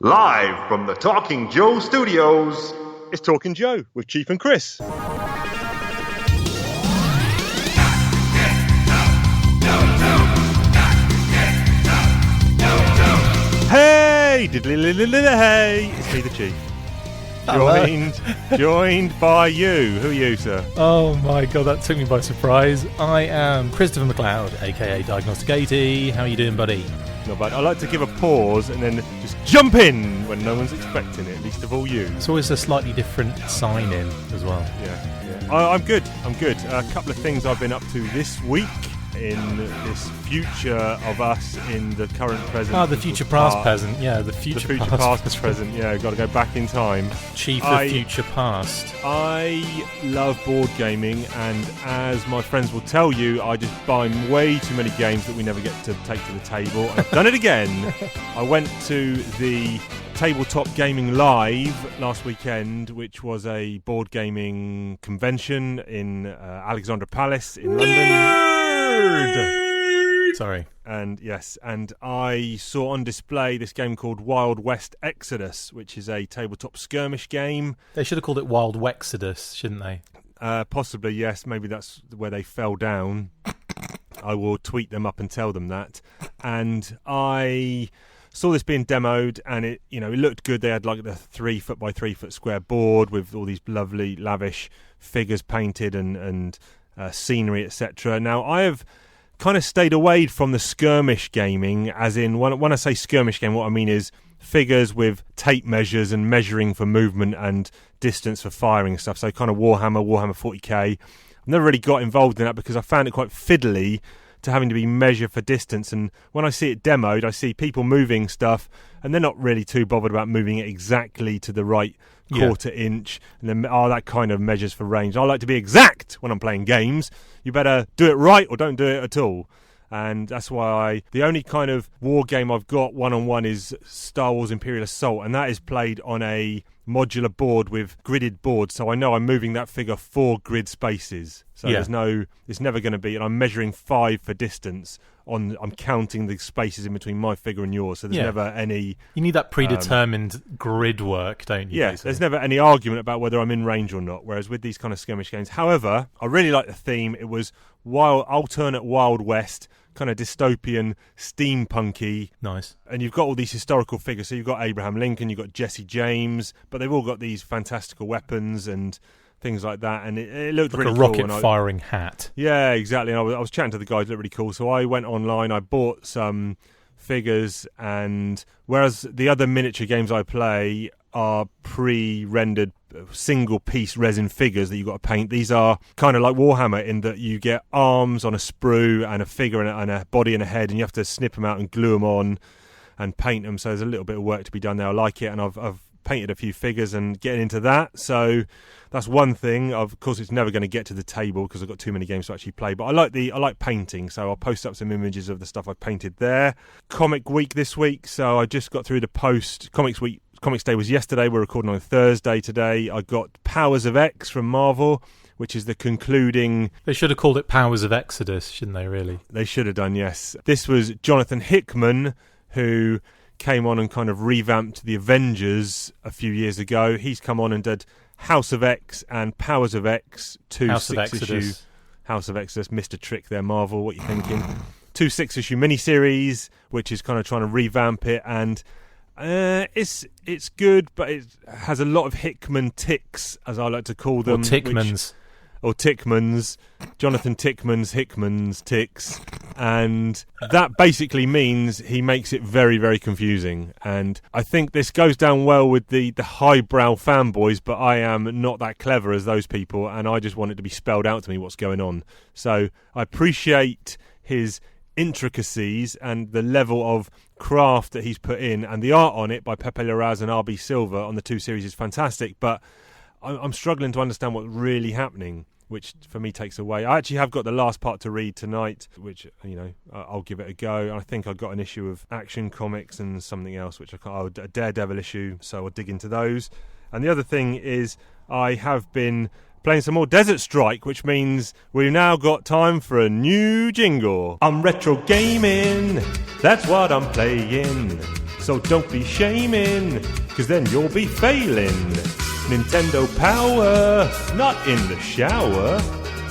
Live from the Talking Joe studios, it's Talking Joe with Chief and Chris. Hey, hey, it's me, the Chief. Joined by you. Who are you, sir? Oh my god, that took me by surprise. I am Christopher McLeod, aka Diagnostic 80. How are you doing, buddy? Not bad. I like to give a pause and then just jump in when no one's expecting it, least of all you. It's always a slightly different sign-in as well. Yeah. I'm good. A couple of things I've been up to this week in this future of us in the current present. Oh, the future past present. Yeah, the future past present. Yeah, got to go back in time. Chief of future past. I love board gaming, and as my friends will tell you, I just buy way too many games that we never get to take to the table. And I've done it again. I went to the Tabletop Gaming Live last weekend, which was a board gaming convention in Alexandra Palace in London. Sorry. And yes, and I saw on display this game called Wild West Exodus, which is a tabletop skirmish game. They should have called it Wild Wexodus, shouldn't they? Possibly, yes. Maybe that's where they fell down. I will tweet them up and tell them that. And I saw this being demoed, and it looked good. They had like the 3 foot by 3 foot square board with all these lovely, lavish figures painted and scenery, etc. Now, I have kind of stayed away from the skirmish gaming, as in when I say skirmish game, what I mean is figures with tape measures and measuring for movement and distance for firing and stuff. So kind of Warhammer 40k. I've never really got involved in that because I found it quite fiddly to having to be measured for distance. And when I see it demoed, I see people moving stuff and they're not really too bothered about moving it exactly to the right quarter inch, and then that kind of measures for range. I like to be exact when I'm playing games. You better do it right or don't do it at all. And that's why the only kind of war game I've got one-on-one is Star Wars Imperial Assault, and that is played on a modular board with gridded boards, so I know I'm moving that figure 4 grid spaces. So it's never going to be, and I'm measuring 5 for distance. I'm counting the spaces in between my figure and yours, so there's never any... You need that predetermined grid work, don't you? Yeah, basically? There's never any argument about whether I'm in range or not, whereas with these kind of skirmish games... However, I really like the theme. It was alternate Wild West, kind of dystopian, steampunky. Nice. And you've got all these historical figures. So you've got Abraham Lincoln, you've got Jesse James, but they've all got these fantastical weapons and things like that, and it looked like really cool. Like a rocket-firing hat. Yeah, exactly. And I was chatting to the guys, it looked really cool. So I went online, I bought some figures, and whereas the other miniature games I play are pre-rendered single-piece resin figures that you've got to paint, these are kind of like Warhammer in that you get arms on a sprue and a figure and a body and a head, and you have to snip them out and glue them on and paint them. So there's a little bit of work to be done there. I like it, and I've painted a few figures and getting into that. So that's one thing. Of course, it's never going to get to the table because I've got too many games to actually play. But I like painting, so I'll post up some images of the stuff I've painted there. Comic Week this week, so I just got through the post. Comics Day was yesterday. We're recording on Thursday today. I got Powers of X from Marvel, which is the concluding... They should have called it Powers of Exodus, shouldn't they, really? They should have done, yes. This was Jonathan Hickman, who came on and kind of revamped the Avengers a few years ago. He's come on and did House of X and Powers of X, 2 6-issue House of Exodus. Mr. Trick there, Marvel, what are you thinking? 2 6-issue miniseries, which is kind of trying to revamp it, and it's good, but it has a lot of Hickman ticks, as I like to call them. Or Tickmans, Jonathan Hickman's ticks, and that basically means he makes it very, very confusing. And I think this goes down well with the highbrow fanboys, but I am not that clever as those people, and I just want it to be spelled out to me what's going on. So I appreciate his intricacies and the level of craft that he's put in, and the art on it by Pepe Larraz and RB Silver on the 2 series is fantastic, but I'm struggling to understand what's really happening, which for me takes away. I actually have got the last part to read tonight, which I'll give it a go. I think I've got an issue of Action Comics and something else, which a Daredevil issue, so I'll dig into those. And the other thing is I have been playing some more Desert Strike, which means we've now got time for a new jingle. I'm retro gaming, that's what I'm playing. so don't be shaming, cause then you'll be failing. Nintendo Power, not in the shower.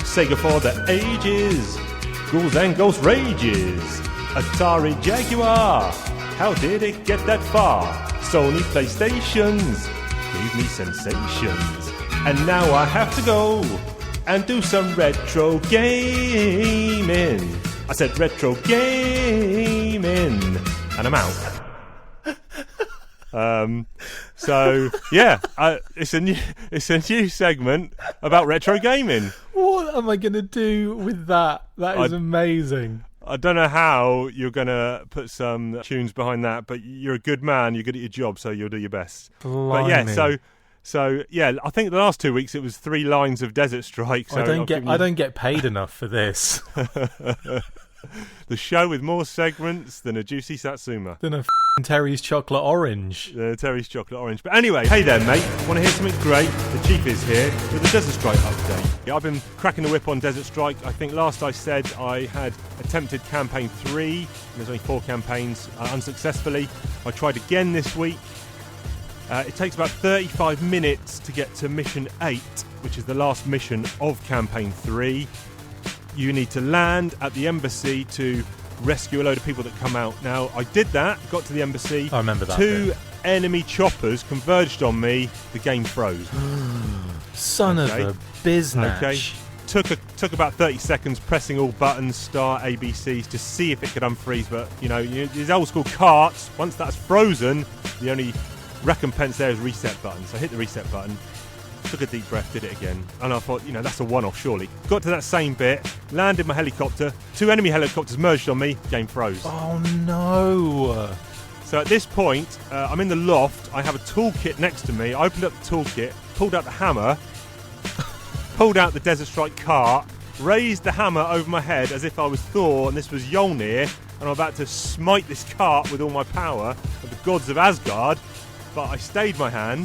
Sega for the ages, Ghouls and Ghost Rages. Atari Jaguar, how did it get that far? Sony PlayStations gave me sensations. And now I have to go and do some retro gaming. I said retro gaming, and I'm out. So yeah, it's a new segment about retro gaming. What am I going to do with that? That is amazing. I don't know how you're going to put some tunes behind that, but you're a good man. You're good at your job, so you'll do your best. Blimey. But yeah, so yeah, I think the last 2 weeks it was 3 lines of Desert Strike. So I don't get paid enough for this. The show with more segments than a Juicy Satsuma. Than a Terry's Chocolate Orange. Terry's Chocolate Orange. But anyway, hey there, mate. Want to hear something great? The Chief is here with the Desert Strike update. I've been cracking the whip on Desert Strike. I think last I said I had attempted campaign 3. There's only 4 campaigns unsuccessfully. I tried again this week. It takes about 35 minutes to get to mission 8, which is the last mission of campaign 3. You need to land at the embassy to rescue a load of people that come out. Now, I did that, got to the embassy. I remember that. 2 enemy choppers converged on me. The game froze. Son of a biznatch. Okay. Took about 30 seconds pressing all buttons, start, ABCs, to see if it could unfreeze. But, these old school carts, once that's frozen, the only recompense there is reset button. So I hit the reset button. Took a deep breath, did it again, and I thought, that's a one-off surely. Got to that same bit, landed my helicopter, 2 enemy helicopters merged on me, game froze. Oh no! So at this point, I'm in the loft, I have a toolkit next to me, I opened up the toolkit, pulled out the hammer, pulled out the Desert Strike cart, raised the hammer over my head as if I was Thor and this was Mjolnir, and I'm about to smite this cart with all my power of the gods of Asgard, but I stayed my hand,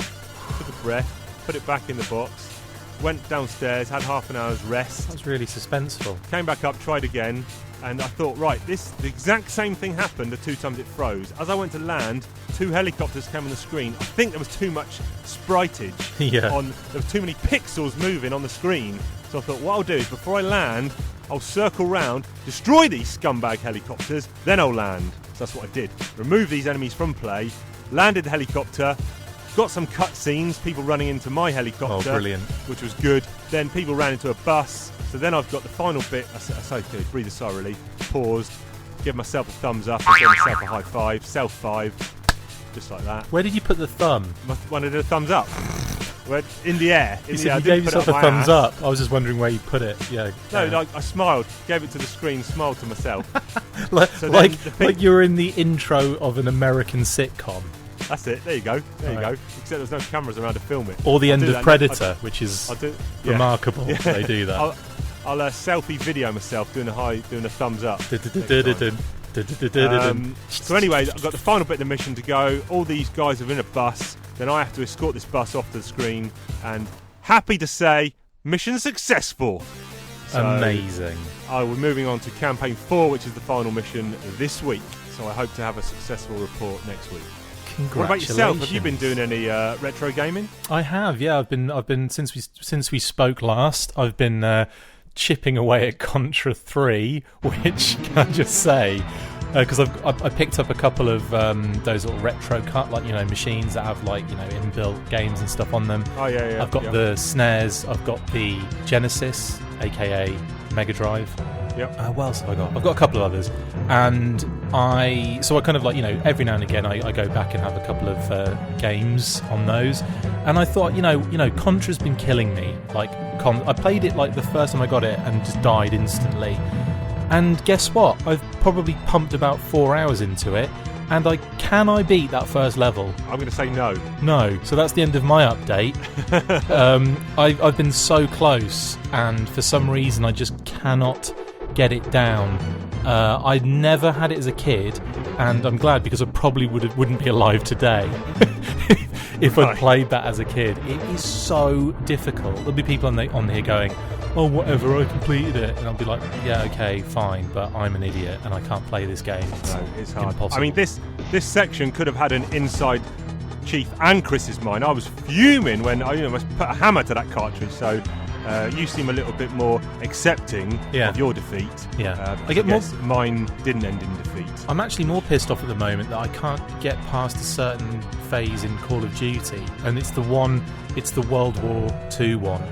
took a breath, put it back in the box, went downstairs, had half an hour's rest. That's really suspenseful. Came back up, tried again, and I thought, right, the exact same thing happened the 2 times it froze. As I went to land, 2 helicopters came on the screen. I think there was too much spritage. Yeah. There were too many pixels moving on the screen. So I thought, what I'll do is, before I land, I'll circle round, destroy these scumbag helicopters, then I'll land. So that's what I did. Remove these enemies from play, landed the helicopter, got some cutscenes, people running into my helicopter. Oh, brilliant. Which was good. Then people ran into a bus. So then I've got the final bit. I said, okay, breathe a sigh of relief, paused, give myself a thumbs up, and give myself a high five, self 5, just like that. Where did you put the thumb? When I did a thumbs up. In the air. You said you gave yourself a thumbs up. I was just wondering where you put it. Yeah. No, I smiled, gave it to the screen, smiled to myself. like you were in the intro of an American sitcom. That's it. There you go. There you go. Except there's no cameras around to film it. Or the end of Predator, which is remarkable. Yeah. They do that. I'll selfie video myself doing a thumbs up. So anyway, I've got the final bit of the mission to go. All these guys are in a bus. Then I have to escort this bus off to the screen. And happy to say, mission successful. So, amazing. We're moving on to campaign 4, which is the final mission this week. So I hope to have a successful report next week. What about yourself? Have you been doing any retro gaming? I have, yeah. I've been since we spoke last. I've been chipping away at Contra 3, which can I just say, because I picked up a couple of those little retro machines that have inbuilt games and stuff on them. Oh yeah. I've got the SNES. I've got the Genesis, aka Mega Drive. Yep. What else have I got? I've got a couple of others, and I kind of every now and again I go back and have a couple of games on those, and I thought Contra's been killing me. I played it the first time I got it and just died instantly, and guess what? I've probably pumped about 4 hours into it, and can I beat that first level? I'm going to say no. No. So that's the end of my update. I've been so close, and for some reason I just cannot get it down. I'd never had it as a kid, and I'm glad, because I probably wouldn't be alive today if I'd played that as a kid. It is so difficult. There'll be people on here going, oh, whatever, I completed it, and I'll be like, yeah, okay, fine, but I'm an idiot and I can't play this game. It's hard. Impossible. I mean, This section could have had an inside Chief and Chris's mind. I was fuming when I almost put a hammer to that cartridge. So you seem a little bit more accepting of your defeat. Yeah, I guess mine didn't end in defeat. I'm actually more pissed off at the moment that I can't get past a certain phase in Call of Duty, and it's the World War II one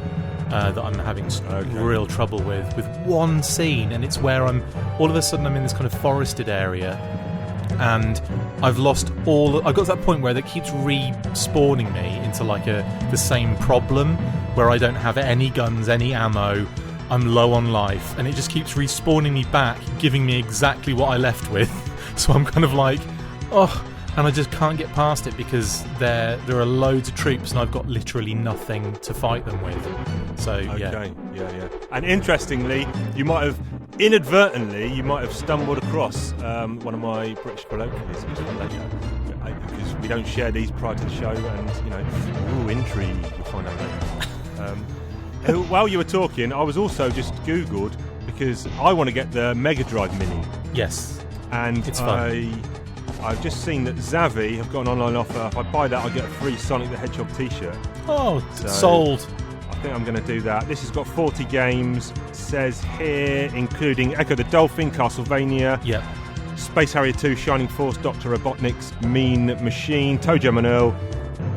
that I'm having real trouble with one scene, and it's where I'm all of a sudden I'm in this kind of forested area, and I've lost all. I got to that point where it keeps respawning me into like the same problem where I don't have any guns, any ammo. I'm low on life, and it just keeps respawning me back, giving me exactly what I left with. So I'm kind of like, and I just can't get past it because there are loads of troops, and I've got literally nothing to fight them with. So yeah. And interestingly, you might have inadvertently stumbled across one of my British colloquialisms for later, because we don't share these prior to the show, and intrigue. You'll find out later. While you were talking, I was also just Googled because I want to get the Mega Drive Mini. Yes, and it's fun. I've just seen that Zavvi have got an online offer. If I buy that, I'll get a free Sonic the Hedgehog t-shirt. Oh, sold. I think I'm going to do that. This has got 40 games. It says here, including Echo the Dolphin, Castlevania, Space Harrier 2, Shining Force, Dr. Robotnik's Mean Machine, ToeJam and Earl,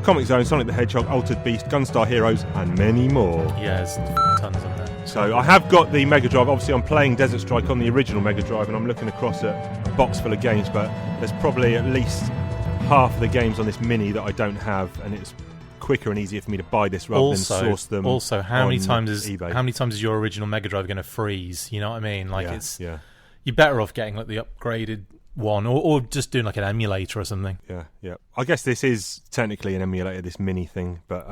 Comic Zone, Sonic the Hedgehog, Altered Beast, Gunstar Heroes, and many more. Yeah, there's tons on there. So I have got the Mega Drive. Obviously, I'm playing Desert Strike on the original Mega Drive, and I'm looking across at a box full of games, but there's probably at least half of the games on this Mini that I don't have, and it's quicker and easier for me to buy this rather than source them. Also, how many times eBay. is your original Mega Drive going to freeze? You know what I mean? Like you're better off getting like the upgraded one, or just doing like an emulator or something. Yeah. I guess this is technically an emulator, this Mini thing, but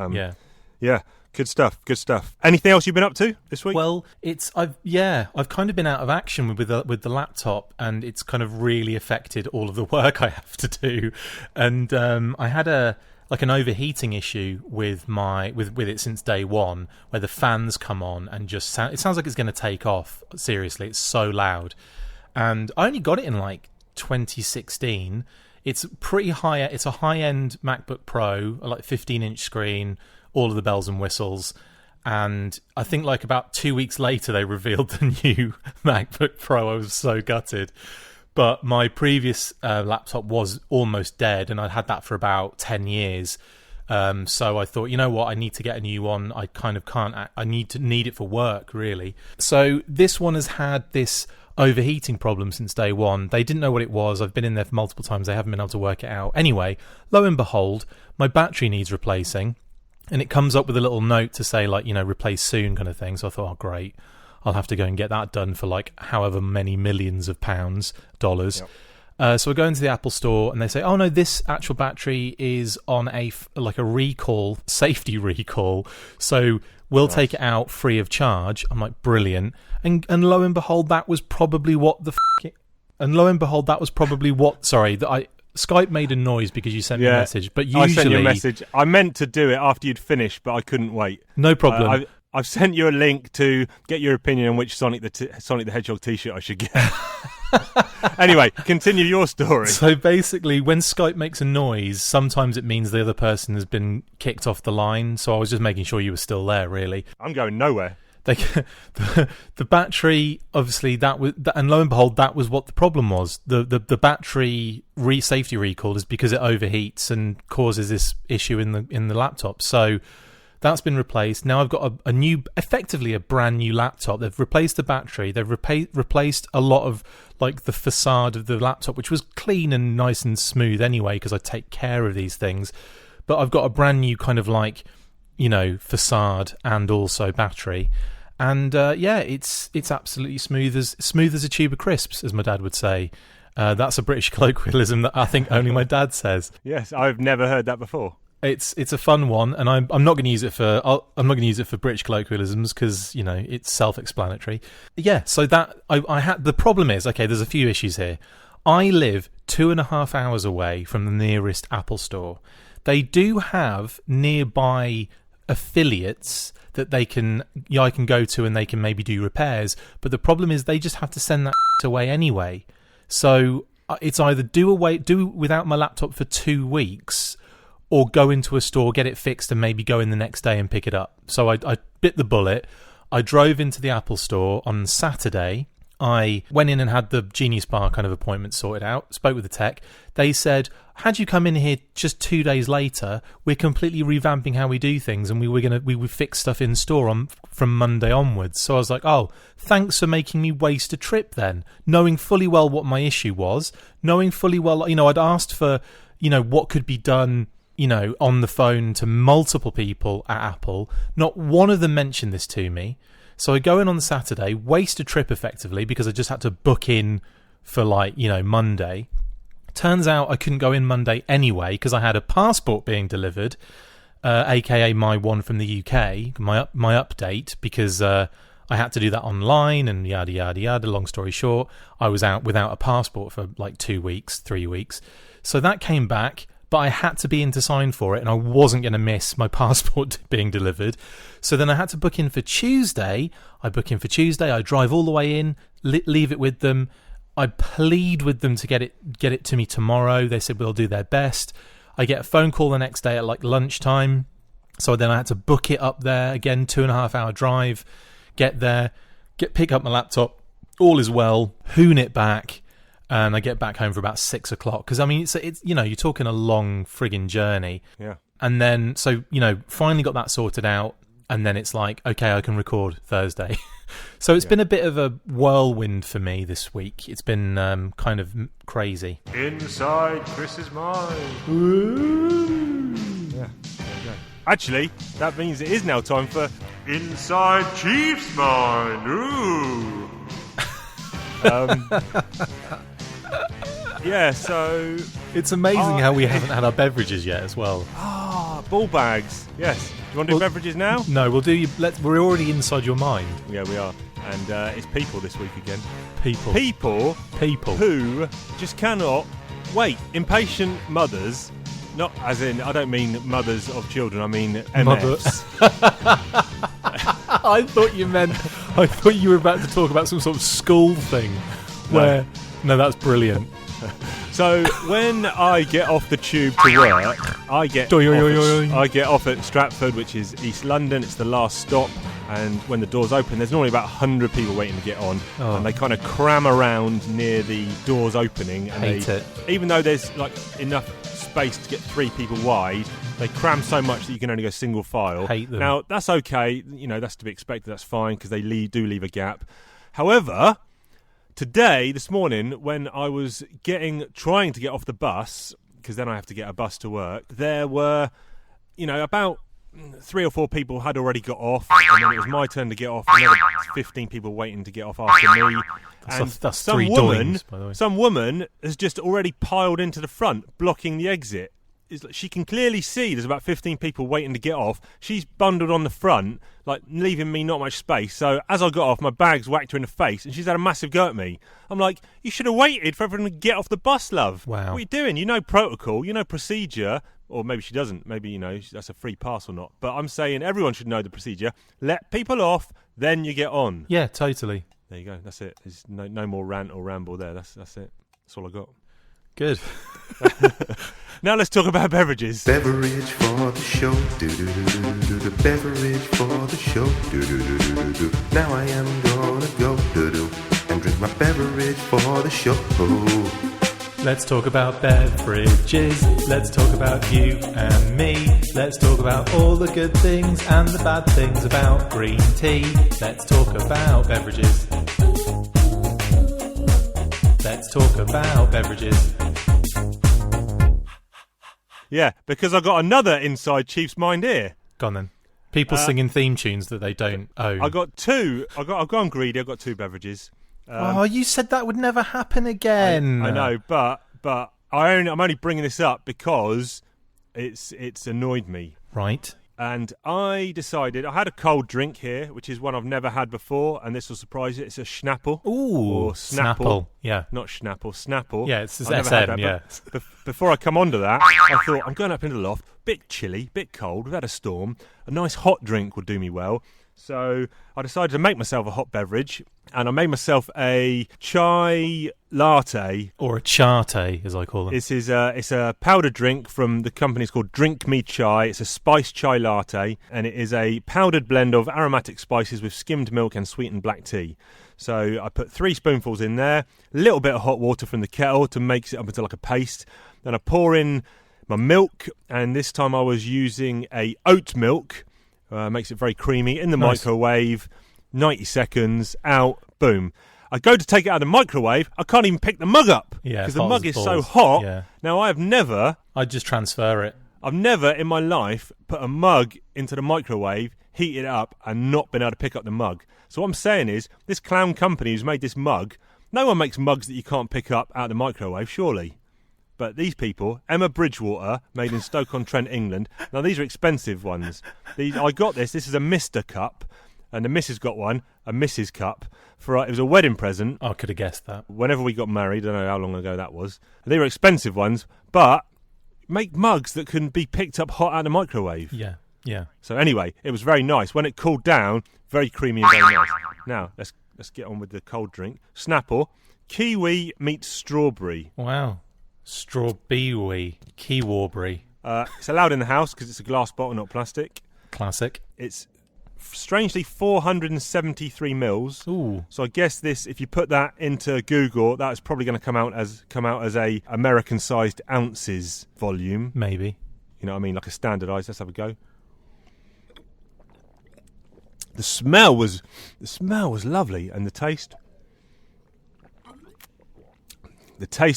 yeah. Good stuff. Anything else you've been up to this week? Well, I've kind of been out of action with the laptop, and it's kind of really affected all of the work I have to do. And I had an overheating issue with it since day one, where the fans come on and it sounds like it's going to take off. Seriously, it's so loud. And I only got it in like 2016. It's pretty high. It's a high-end MacBook Pro, like 15-inch screen, all of the bells and whistles. And I think like about 2 weeks later, they revealed the new MacBook Pro. I was so gutted. But my previous laptop was almost dead, and I'd had that for about 10 years. So I thought, you know what, I need to get a new one. I kind of can't. I need it for work, really. So this one has had this overheating problem since day one. They didn't know what it was. I've been in there multiple times. They haven't been able to work it out. Anyway, lo and behold, my battery needs replacing, and it comes up with a little note to say, like, replace soon kind of thing. So I thought, oh, great. I'll have to go and get that done for like however many millions of dollars. Yep. So I go into the Apple store and they say, oh no, this actual battery is on a recall, safety recall. So we'll take it out free of charge. I'm like, brilliant. And lo and behold, that was probably what Skype made a noise because you sent me a message. But usually, I sent you a message. I meant to do it after you'd finished, but I couldn't wait. No problem. I've sent you a link to get your opinion on which Sonic the Hedgehog t-shirt I should get. Anyway, continue your story. So basically, when Skype makes a noise, sometimes it means the other person has been kicked off the line. So I was just making sure you were still there, really. I'm going nowhere. The battery, obviously, and lo and behold, that was what the problem was. The battery safety recall is because it overheats and causes this issue in the laptop. So that's been replaced. Now I've got effectively a brand new laptop. They've replaced the battery. They've replaced a lot of like the facade of the laptop, which was clean and nice and smooth anyway, because I take care of these things. But I've got a brand new kind of like, facade and also battery. And it's absolutely smooth as a tube of crisps, as my dad would say. That's a British colloquialism that I think only my dad says. Yes, I've never heard that before. It's a fun one, and I'm not going to use it for British colloquialisms because it's self-explanatory. Yeah, so that I had. The problem is, okay, there's a few issues here. I live 2.5 hours away from the nearest Apple store. They do have nearby affiliates that I can go to, and they can maybe do repairs. But the problem is they just have to send that away anyway. So it's either do without my laptop for 2 weeks, or go into a store, get it fixed, and maybe go in the next day and pick it up. So I bit the bullet. I drove into the Apple store on Saturday. I went in and had the Genius Bar kind of appointment sorted out, spoke with the tech. They said, had you come in here just 2 days later, we're completely revamping how we do things, and we would fix stuff in store from Monday onwards. So I was like, oh, thanks for making me waste a trip then, knowing fully well what my issue was, knowing fully well, I'd asked for, what could be done, on the phone to multiple people at Apple. Not one of them mentioned this to me. So I go in on the Saturday, waste a trip effectively because I just had to book in for Monday. Turns out I couldn't go in Monday anyway because I had a passport being delivered, aka my one from the UK, my update, because I had to do that online and yada yada yada. Long story short, I was out without a passport for 2 weeks, 3 weeks. So that came back. But I had to be in to sign for it, and I wasn't going to miss my passport being delivered. So then I had to book in for Tuesday. I book in for Tuesday. I drive all the way in, leave it with them. I plead with them to get it to me tomorrow. They said, well, they'll do their best. I get a phone call the next day at lunchtime. So then I had to book it up there. Again, 2.5 hour drive. Get there, pick up my laptop. All is well. Hoon it back. And I get back home for about 6 o'clock. Because, it's you're talking a long friggin' journey. Yeah. And then, so, finally got that sorted out. And then it's like, okay, I can record Thursday. So it's been a bit of a whirlwind for me this week. It's been kind of crazy. Inside Chris's mind. Yeah, there you go. Actually, that means it is now time for Inside Chief's mind. Ooh. Yeah, so it's amazing how we haven't had our beverages yet as well. Ball bags. Yes. Do you want to do beverages now? No, we'll do. We're already inside your mind. Yeah, we are. And it's people this week again. People who just cannot wait. Impatient mothers. Not as in, I don't mean mothers of children. I mean MFs. I thought you were about to talk about some sort of school thing. No, that's brilliant. So when I get off the tube to work, I get off at Stratford, which is East London. It's the last stop, and when the doors open, there's normally about 100 people waiting to get on, and they kind of cram around near the doors opening. And Hate it. Even though there's enough space to get 3 people wide, they cram so much that you can only go single file. Hate them. Now that's okay, that's to be expected. That's fine because they do leave a gap. However, this morning, when I was trying to get off the bus, because then I have to get a bus to work, there were, about 3 or 4 people had already got off, and then it was my turn to get off, and there were 15 people waiting to get off after me. That's 3 doings, by the way. Some woman has just already piled into the front, blocking the exit. She can clearly see there's about 15 people waiting to get off. She's bundled on the front, leaving me not much space. So as I got off, my bags whacked her in the face, and she's had a massive go at me. I'm like, you should have waited for everyone to get off the bus, love. Wow. What are you doing? You know protocol, you know procedure. Or maybe she doesn't. Maybe, that's a free pass or not. But I'm saying everyone should know the procedure. Let people off, then you get on. Yeah, totally. There you go. That's it. There's no more rant or ramble there. That's it. That's all I got. Good. Now let's talk about beverages. Beverage for the show, do-do-do-do-do. The beverage for the show, do-do-do-do-do. Now I am gonna go, do-do, and drink my beverage for the show. Let's talk about beverages. Let's talk about you and me. Let's talk about all the good things and the bad things about green tea. Let's talk about beverages. Let's talk about beverages. Yeah, because I got another inside Chief's mind here. Go on then. People singing theme tunes that they don't own. I got 2. I've gone greedy. I've got 2 beverages. You said that would never happen again. I know, but I'm only bringing this up because it's annoyed me. Right. And I decided, I had a cold drink here, which is one I've never had before, and this will surprise you. It's a Schnapple. Ooh, or Snapple. Yeah. Not Schnapple, Snapple. Yeah, it's I've SM, never had that, yeah. but before I come onto that, I thought, I'm going up into the loft, bit chilly, bit cold, we've had a storm, a nice hot drink would do me well. So I decided to make myself a hot beverage, and I made myself a chai latte. Or a chate, as I call them. This is it's a powdered drink from the company. It's called Drink Me Chai. It's a spiced chai latte, and it is a powdered blend of aromatic spices with skimmed milk and sweetened black tea. So I put 3 spoonfuls in there, a little bit of hot water from the kettle to make it up into like a paste. Then I pour in my milk, and this time I was using a oat milk. Makes it very creamy. In the microwave, 90 seconds, out, boom. I go to take it out of the microwave, I can't even pick the mug up because the mug is so hot. Yeah. Now, I'd just transfer it. I've never in my life put a mug into the microwave, heated it up, and not been able to pick up the mug. So what I'm saying is, this clown company who's made this mug, no one makes mugs that you can't pick up out of the microwave, surely. But these people, Emma Bridgewater, made in Stoke-on-Trent, England. Now, these are expensive ones. I got this. This is a Mr. cup, and the missus got one, a Mrs. cup. It was a wedding present. I could have guessed that. Whenever we got married, I don't know how long ago that was. They were expensive ones, but make mugs that can be picked up hot out of the microwave. Yeah, yeah. So anyway, it was very nice. When it cooled down, very creamy and very nice. Now, let's get on with the cold drink. Snapple, kiwi meets strawberry. Wow. Strawberry, kiwiberry. It's allowed in the house because it's a glass bottle, not plastic. Classic. It's strangely 473 mils. Ooh. So I guess this, if you put that into Google, that's probably going to come out as a American-sized ounces volume. Maybe. You know what I mean? Like a standardised. Let's have a go. The smell was lovely, and the taste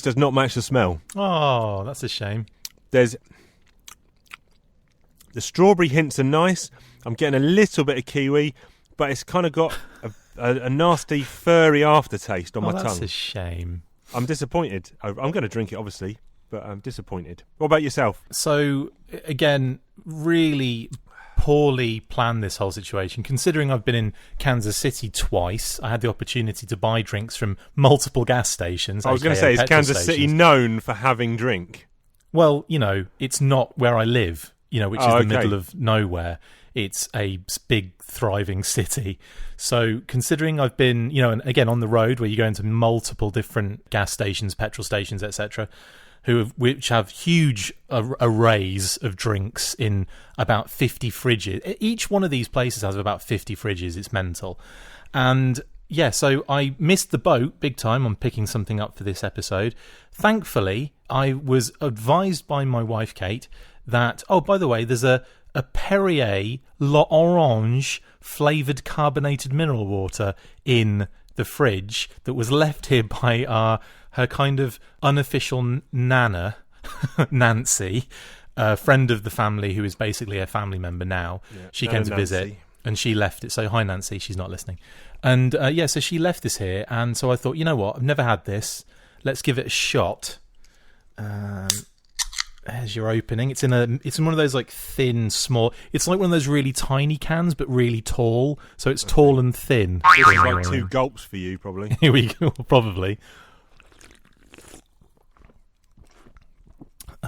does not match the smell. Oh, that's a shame. The strawberry hints are nice. I'm getting a little bit of kiwi, but it's kind of got a nasty, furry aftertaste on my tongue. That's a shame. I'm disappointed. I'm going to drink it, obviously, but I'm disappointed. What about yourself? So, again, really poorly planned this whole situation. Considering I've been in Kansas City twice, I had the opportunity to buy drinks from multiple gas stations. I was going to say, is Kansas City known for having drink? Well, it's not where I live, which is the middle of nowhere. It's a big, thriving city. So considering I've been, and again, on the road where you go into multiple different gas stations, petrol stations, etc., which have huge arrays of drinks in about 50 fridges. Each one of these places has about 50 fridges. It's mental. And yeah, so I missed the boat big time on picking something up for this episode. Thankfully, I was advised by my wife, Kate, that, oh, by the way, there's a Perrier L'Orange flavoured carbonated mineral water in the fridge that was left here by her kind of unofficial nana, Nancy, a friend of the family who is basically a family member now. Yeah, she came to visit and she left it. So hi, Nancy. She's not listening. And so she left this here. And so I thought, you know what? I've never had this. Let's give it a shot. There's your opening. It's in one of those like thin, small. It's like one of those really tiny cans, but really tall. So it's tall and thin. This is like 2 gulps for you, probably. Here we go. Probably.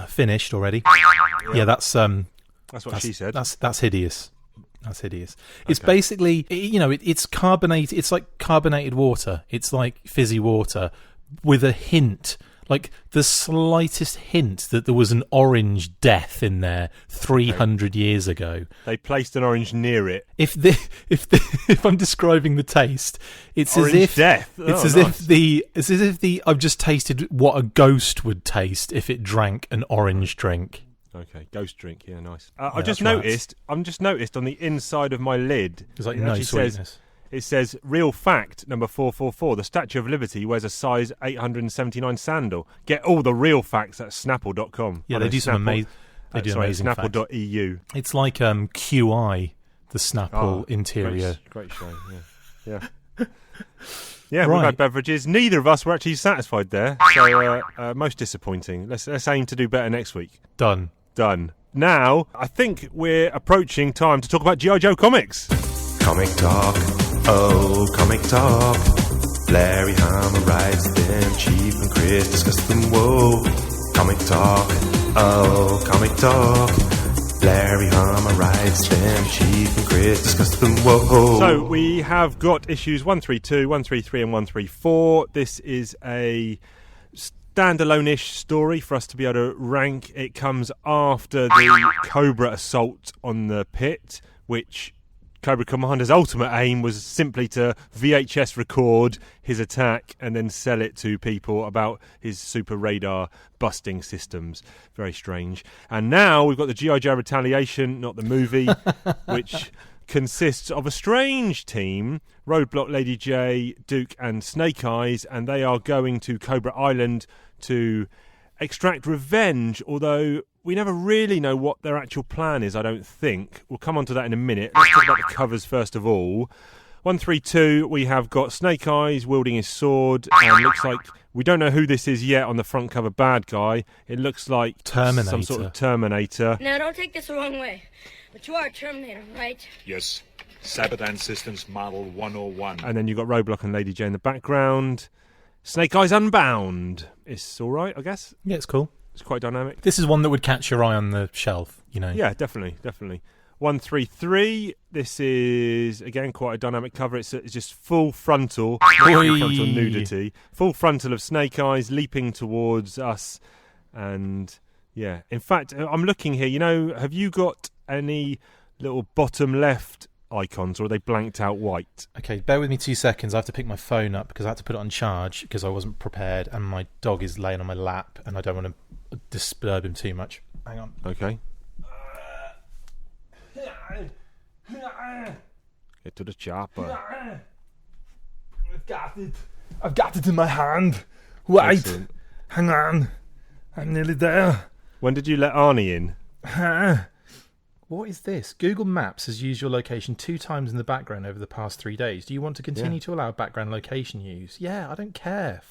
Finished already. Yeah, that's what she said. That's hideous. That's hideous. It's basically, it's carbonated. It's like carbonated water. It's like fizzy water with a hint. Like the slightest hint that there was an orange death in there 300 years ago. They placed an orange near it. If I'm describing the taste, it's orange as if death. It's as if I've just tasted what a ghost would taste if it drank an orange drink. Okay, ghost drink. Yeah, nice. I've just noticed on the inside of my lid. There's like no sweetness. It says, real fact, number 444, the Statue of Liberty wears a size 879 sandal. Get all the real facts at snapple.com. Yeah, they do some amazing snapple.eu. It's like QI, the Snapple interior. Great show, yeah. Yeah, right. We've had beverages. Neither of us were actually satisfied there. So, most disappointing. Let's aim to do better next week. Done. Now, I think we're approaching time to talk about G.I. Joe comics. Comic talk, oh, comic talk. Larry Hama writes them, Chief and Chris discuss them, whoa. Comic talk, oh, comic talk. Larry Hama writes them, Chief and Chris discuss them. Whoa. So we have got issues 132, 133 and 134. This is a standalone-ish story for us to be able to rank. It comes after the Cobra assault on the pit, which Cobra Commander's ultimate aim was simply to VHS record his attack and then sell it to people about his super radar busting systems. Very strange. And now we've got the G.I. Joe Retaliation, not the movie, which consists of a strange team, Roadblock, Lady J, Duke and Snake Eyes, and they are going to Cobra Island to extract revenge, although we never really know what their actual plan is, I don't think. We'll come on to that in a minute. Let's talk about the covers first of all. 132, we have got Snake Eyes wielding his sword, and looks like we don't know who this is yet on the front cover bad guy. It looks like Terminator. Some sort of Terminator. Now, don't take this the wrong way, but you are a Terminator, right? Yes. Sabadan Systems Model 101. And then you've got Roadblock and Lady J in the background. Snake Eyes Unbound. It's all right, I guess. Yeah, it's cool. It's quite dynamic. This is one that would catch your eye on the shelf, you know. Yeah, definitely. 133. This is again quite a dynamic cover. It's just full frontal, Oi. frontal nudity, full frontal of Snake Eyes leaping towards us, and yeah. In fact, I'm looking here. You know, have you got any little bottom left icons, or are they blanked out white? Okay, bear with me 2 seconds. I have to pick my phone up because I had to put it on charge because I wasn't prepared, and my dog is laying on my lap, and I don't want to disturb him too much. Hang on. Okay. Get to the chopper. I've got it in my hand. Wait. Excellent. Hang on. I'm nearly there. When did you let Arnie in? What is this? Google Maps has used your location 2 times in the background over the past 3 days. Do you want to continue to allow background location use? Yeah, I don't care.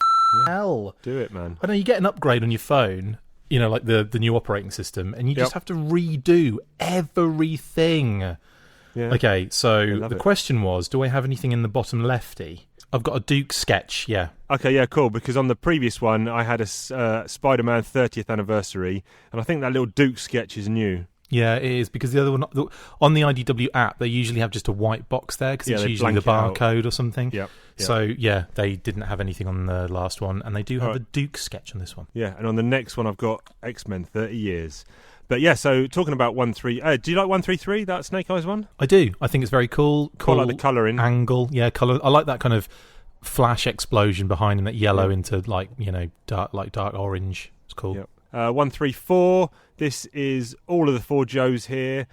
Hell. Do it, man. I know you get an upgrade on your phone, you know, like the new operating system, and you just have to redo everything. Yeah. Okay, so love the it. question was, do I have anything in the bottom lefty? I've got a Duke sketch, yeah. Okay, yeah, cool. Because on the previous one, I had a Spider-Man 30th anniversary, and I think that little Duke sketch is new. Yeah, it is, because the other one, on the IDW app, they usually have just a white box there, because it's they usually the blank it out. barcode or something. Yep. So, yeah, they didn't have anything on the last one, and they do have a Duke sketch on this one. Yeah, and on the next one, I've got X-Men 30 years. But yeah, so talking about 133, do you like 133, that Snake Eyes one? I do. I think it's very cool. Quite like the colouring. Angle, yeah, colour. I like that kind of flash explosion behind him, that yellow into, like, you know, dark orange. It's cool. Yep. 134, this is all of the 4 Joes here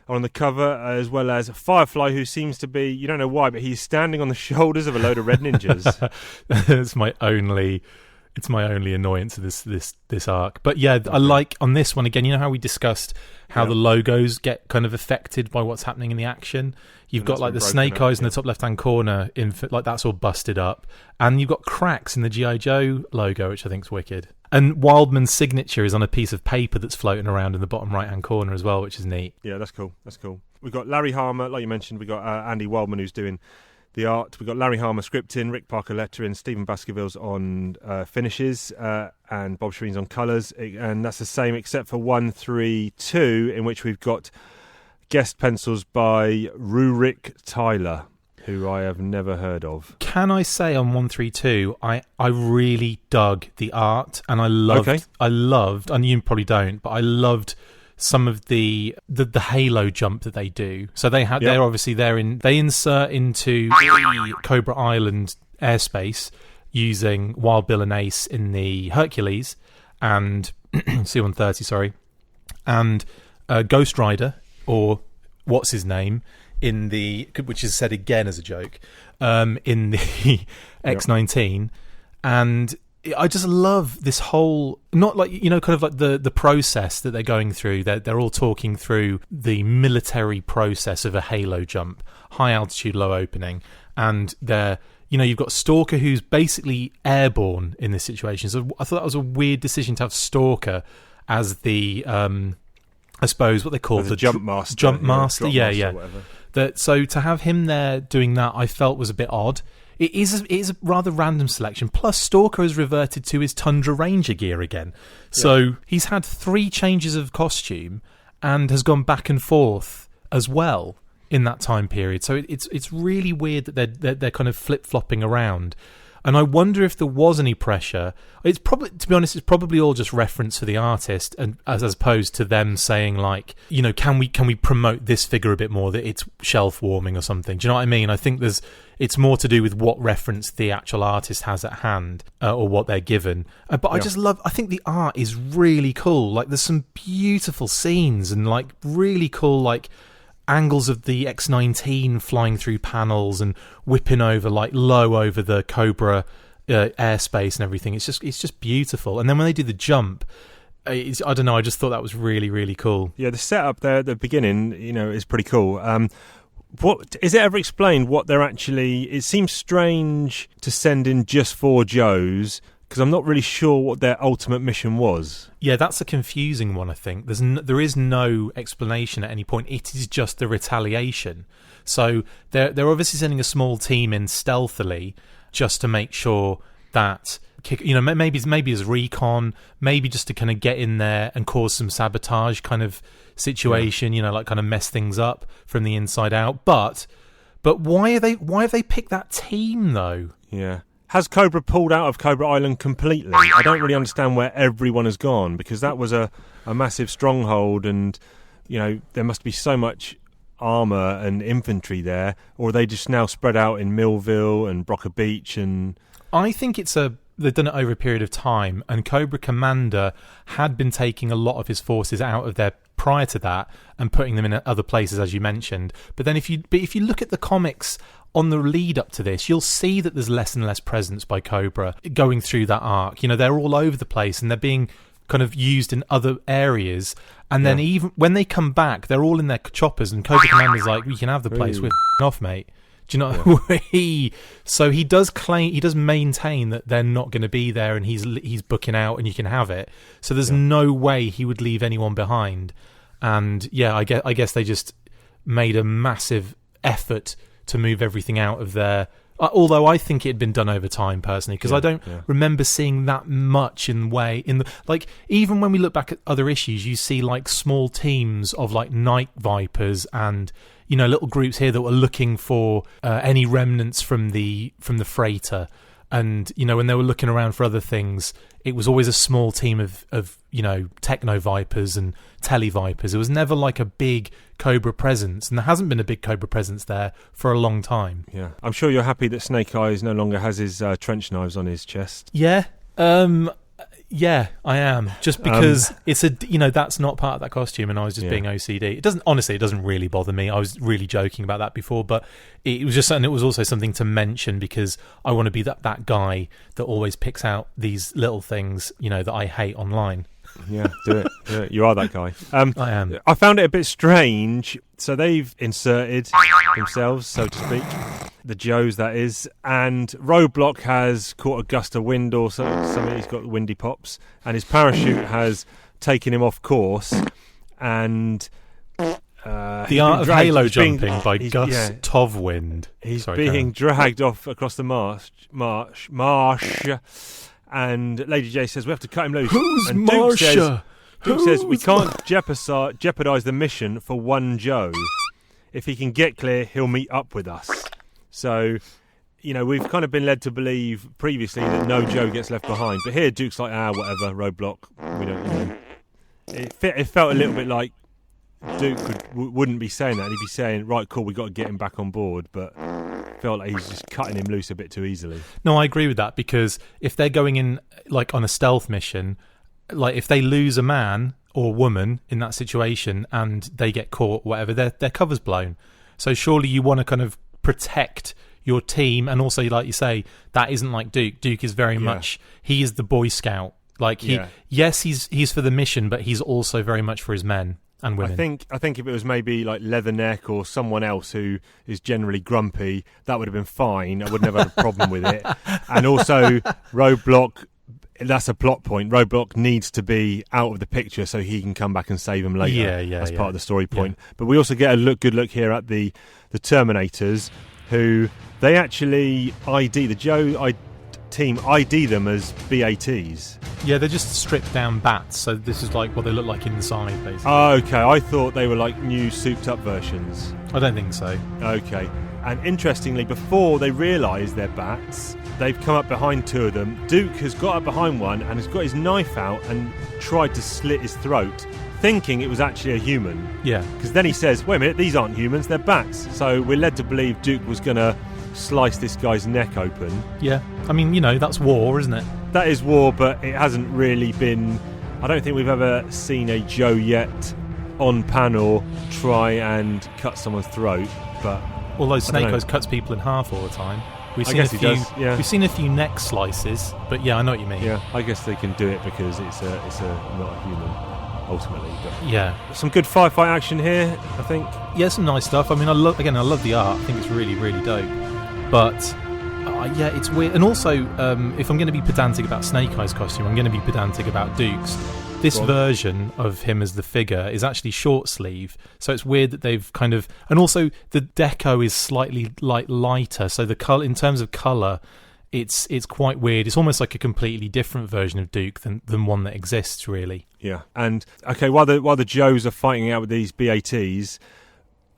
on the cover, as well as Firefly, who seems to be, you don't know why, but he's standing on the shoulders of a load of red ninjas. It's my only annoyance of this arc. But yeah, I like on this one again, you know how we discussed how the logos get kind of affected by what's happening in the action. You've got like the Snake Eyes in the top left hand corner, like that's all busted up, and you've got cracks in the G.I. Joe logo, which I think's wicked. And Wildman's signature is on a piece of paper that's floating around in the bottom right hand corner as well, which is neat. Yeah, that's cool. We've got Larry Hama, like you mentioned. We've got Andy Wildman, who's doing the art. We've got Larry Hama scripting, Rick Parker lettering, Stephen Baskerville's on finishes, and Bob Shreen's on colours. And that's the same except for 132, in which we've got guest pencils by Rurik Tyler, who I have never heard of. Can I say on 132, I really dug the art, and I loved, and you probably don't, but I loved some of the halo jump that they do. So they have, they're obviously they insert into Cobra Island airspace using Wild Bill and Ace in the Hercules and C-130, sorry, and Ghost Rider, or what's his name, in the, which is said again as a joke, in the X-19, and I just love this whole, not like, you know, kind of like the process that they're going through. They're all talking through the military process of a halo jump, high altitude, low opening, and they're, you know, you've got Stalker, who's basically airborne in this situation. So I thought that was a weird decision to have Stalker as the, I suppose what they call the jump master. Jump master, yeah. Whatever. So to have him there doing that, I felt was a bit odd. It is a rather random selection. Plus, Stalker has reverted to his Tundra Ranger gear again. So he's had 3 changes of costume, and has gone back and forth as well in that time period. So it's really weird that they're kind of flip-flopping around. And I wonder if there was any pressure. It's probably, to be honest, it's probably all just reference for the artist, and as opposed to them saying like, you know, can we promote this figure a bit more, that it's shelf warming or something. Do you know what I mean? I think it's more to do with what reference the actual artist has at hand, or what they're given. But I just love. I think the art is really cool. Like, there's some beautiful scenes and like really cool like angles of the X-19 flying through panels and whipping over like low over the Cobra airspace and everything. It's just beautiful. And then when they do the jump, I don't know, I just thought that was really, really cool. Yeah, the setup there at the beginning, you know, is pretty cool. What is it ever explained what they're actually? It seems strange to send in just 4 Joes, because I'm not really sure what their ultimate mission was. Yeah, that's a confusing one, I think. There is no explanation at any point. It is just the retaliation. So they're obviously sending a small team in stealthily just to make sure that, you know, maybe as recon, maybe just to kind of get in there and cause some sabotage kind of situation, you know, like kind of mess things up from the inside out. But why have they picked that team though? Yeah. Has Cobra pulled out of Cobra Island completely? I don't really understand where everyone has gone, because that was a massive stronghold, and you know there must be so much armour and infantry there. Or are they just now spread out in Millville and Brocker Beach? And I think they've done it over a period of time, and Cobra Commander had been taking a lot of his forces out of there prior to that and putting them in other places, as you mentioned. But then if you look at the comics on the lead up to this, you'll see that there's less and less presence by Cobra going through that arc. You know, they're all over the place and they're being kind of used in other areas. And then even when they come back, they're all in their choppers, and Cobra Commander's like, "We can have the place. We're off, mate." Do you know? Yeah. So he does maintain that they're not going to be there, and he's booking out, and you can have it. So there's no way he would leave anyone behind. And yeah, I guess they just made a massive effort to move everything out of there. Although I think it had been done over time, personally, because I don't remember seeing that much like even when we look back at other issues, you see like small teams of like Night Vipers and, you know, little groups here that were looking for any remnants from the freighter. And, you know, when they were looking around for other things, it was always a small team of you know, Techno Vipers and Tele Vipers. It was never like a big Cobra presence, and there hasn't been a big Cobra presence there for a long time. Yeah, I'm sure you're happy that Snake Eyes no longer has his trench knives on his chest. Yeah, yeah, I am. Just because it's that's not part of that costume, and I was just being OCD. It doesn't really bother me. I was really joking about that before, but it was just, and it was also something to mention because I want to be that guy that always picks out these little things, you know, that I hate online. Yeah, do it. You are that guy. I am. I found it a bit strange. So they've inserted themselves, so to speak, the Joes, that is, and Roadblock has caught a gust of wind or something. He's got windy pops, and his parachute has taken him off course. And the art of halo jumping by Gus Tovwind. He's being dragged off across the marsh. And Lady J says, we have to cut him loose. Who's and Marsha? Duke says, we can't jeopardise the mission for one Joe. If he can get clear, he'll meet up with us. So, you know, we've kind of been led to believe previously that no Joe gets left behind. But here, Duke's like, whatever, Roadblock. We don't, you know. It felt a little bit like Duke wouldn't be saying that. He'd be saying, right, cool, we've got to get him back on board. But felt like he's just cutting him loose a bit too easily. No, I agree with that, because if they're going in like on a stealth mission, like if they lose a man or woman in that situation and they get caught, whatever, their cover's blown. So surely you want to kind of protect your team, and also, like you say, that isn't like Duke. Duke is very much, he is the Boy Scout. Like he's for the mission, but he's also very much for his men and women. I think if it was maybe like Leatherneck or someone else who is generally grumpy, that would have been fine. I would never have a problem with it. And also Roadblock, that's a plot point. Roadblock needs to be out of the picture so he can come back and save him later. That's part of the story point. Yeah. But we also get a good look here at the Terminators, who they actually ID the Joe. team ID them as BATs. Yeah, they're just stripped down bats, so this is like what they look like inside, basically. Oh, okay. I thought they were like new souped up versions. I don't think so. Okay. And interestingly, before they realise they're bats, they've come up behind two of them. Duke has got up behind one and has got his knife out and tried to slit his throat, thinking it was actually a human. Yeah. Because then he says, wait a minute, these aren't humans, they're bats. So we're led to believe Duke was going to slice this guy's neck open. Yeah. I mean, you know, that's war, isn't it? That is war, but it hasn't really been... I don't think we've ever seen a Joe yet on panel try and cut someone's throat, but... Although Snake Eyes cuts people in half all the time. We've I seen guess a he few, does, yeah. We've seen a few neck slices, but yeah, I know what you mean. Yeah, I guess they can do it because it's not a human, ultimately. But Yeah. some good firefight action here, I think. Yeah, some nice stuff. I mean, I love the art. I think it's really, really dope. But yeah, it's weird. And also, if I'm going to be pedantic about Snake Eyes' costume, I'm going to be pedantic about Duke's. This version of him as the figure is actually short sleeve, so it's weird that they've kind of... And also, the deco is slightly lighter, so the color, in terms of colour, it's quite weird. It's almost like a completely different version of Duke than one that exists, really. Yeah, and okay, while the Joes are fighting out with these BATs,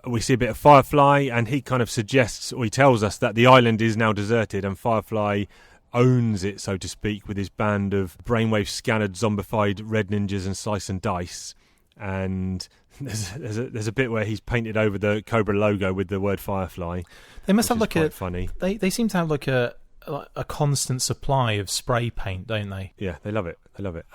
we see a bit of Firefly, and he kind of suggests, or he tells us that the island is now deserted, and Firefly owns it, so to speak, with his band of brainwave scanned zombified red ninjas and slice and dice. And there's a bit where he's painted over the Cobra logo with the word Firefly. They must have like a funny. They seem to have like a constant supply of spray paint, don't they? Yeah, they love it.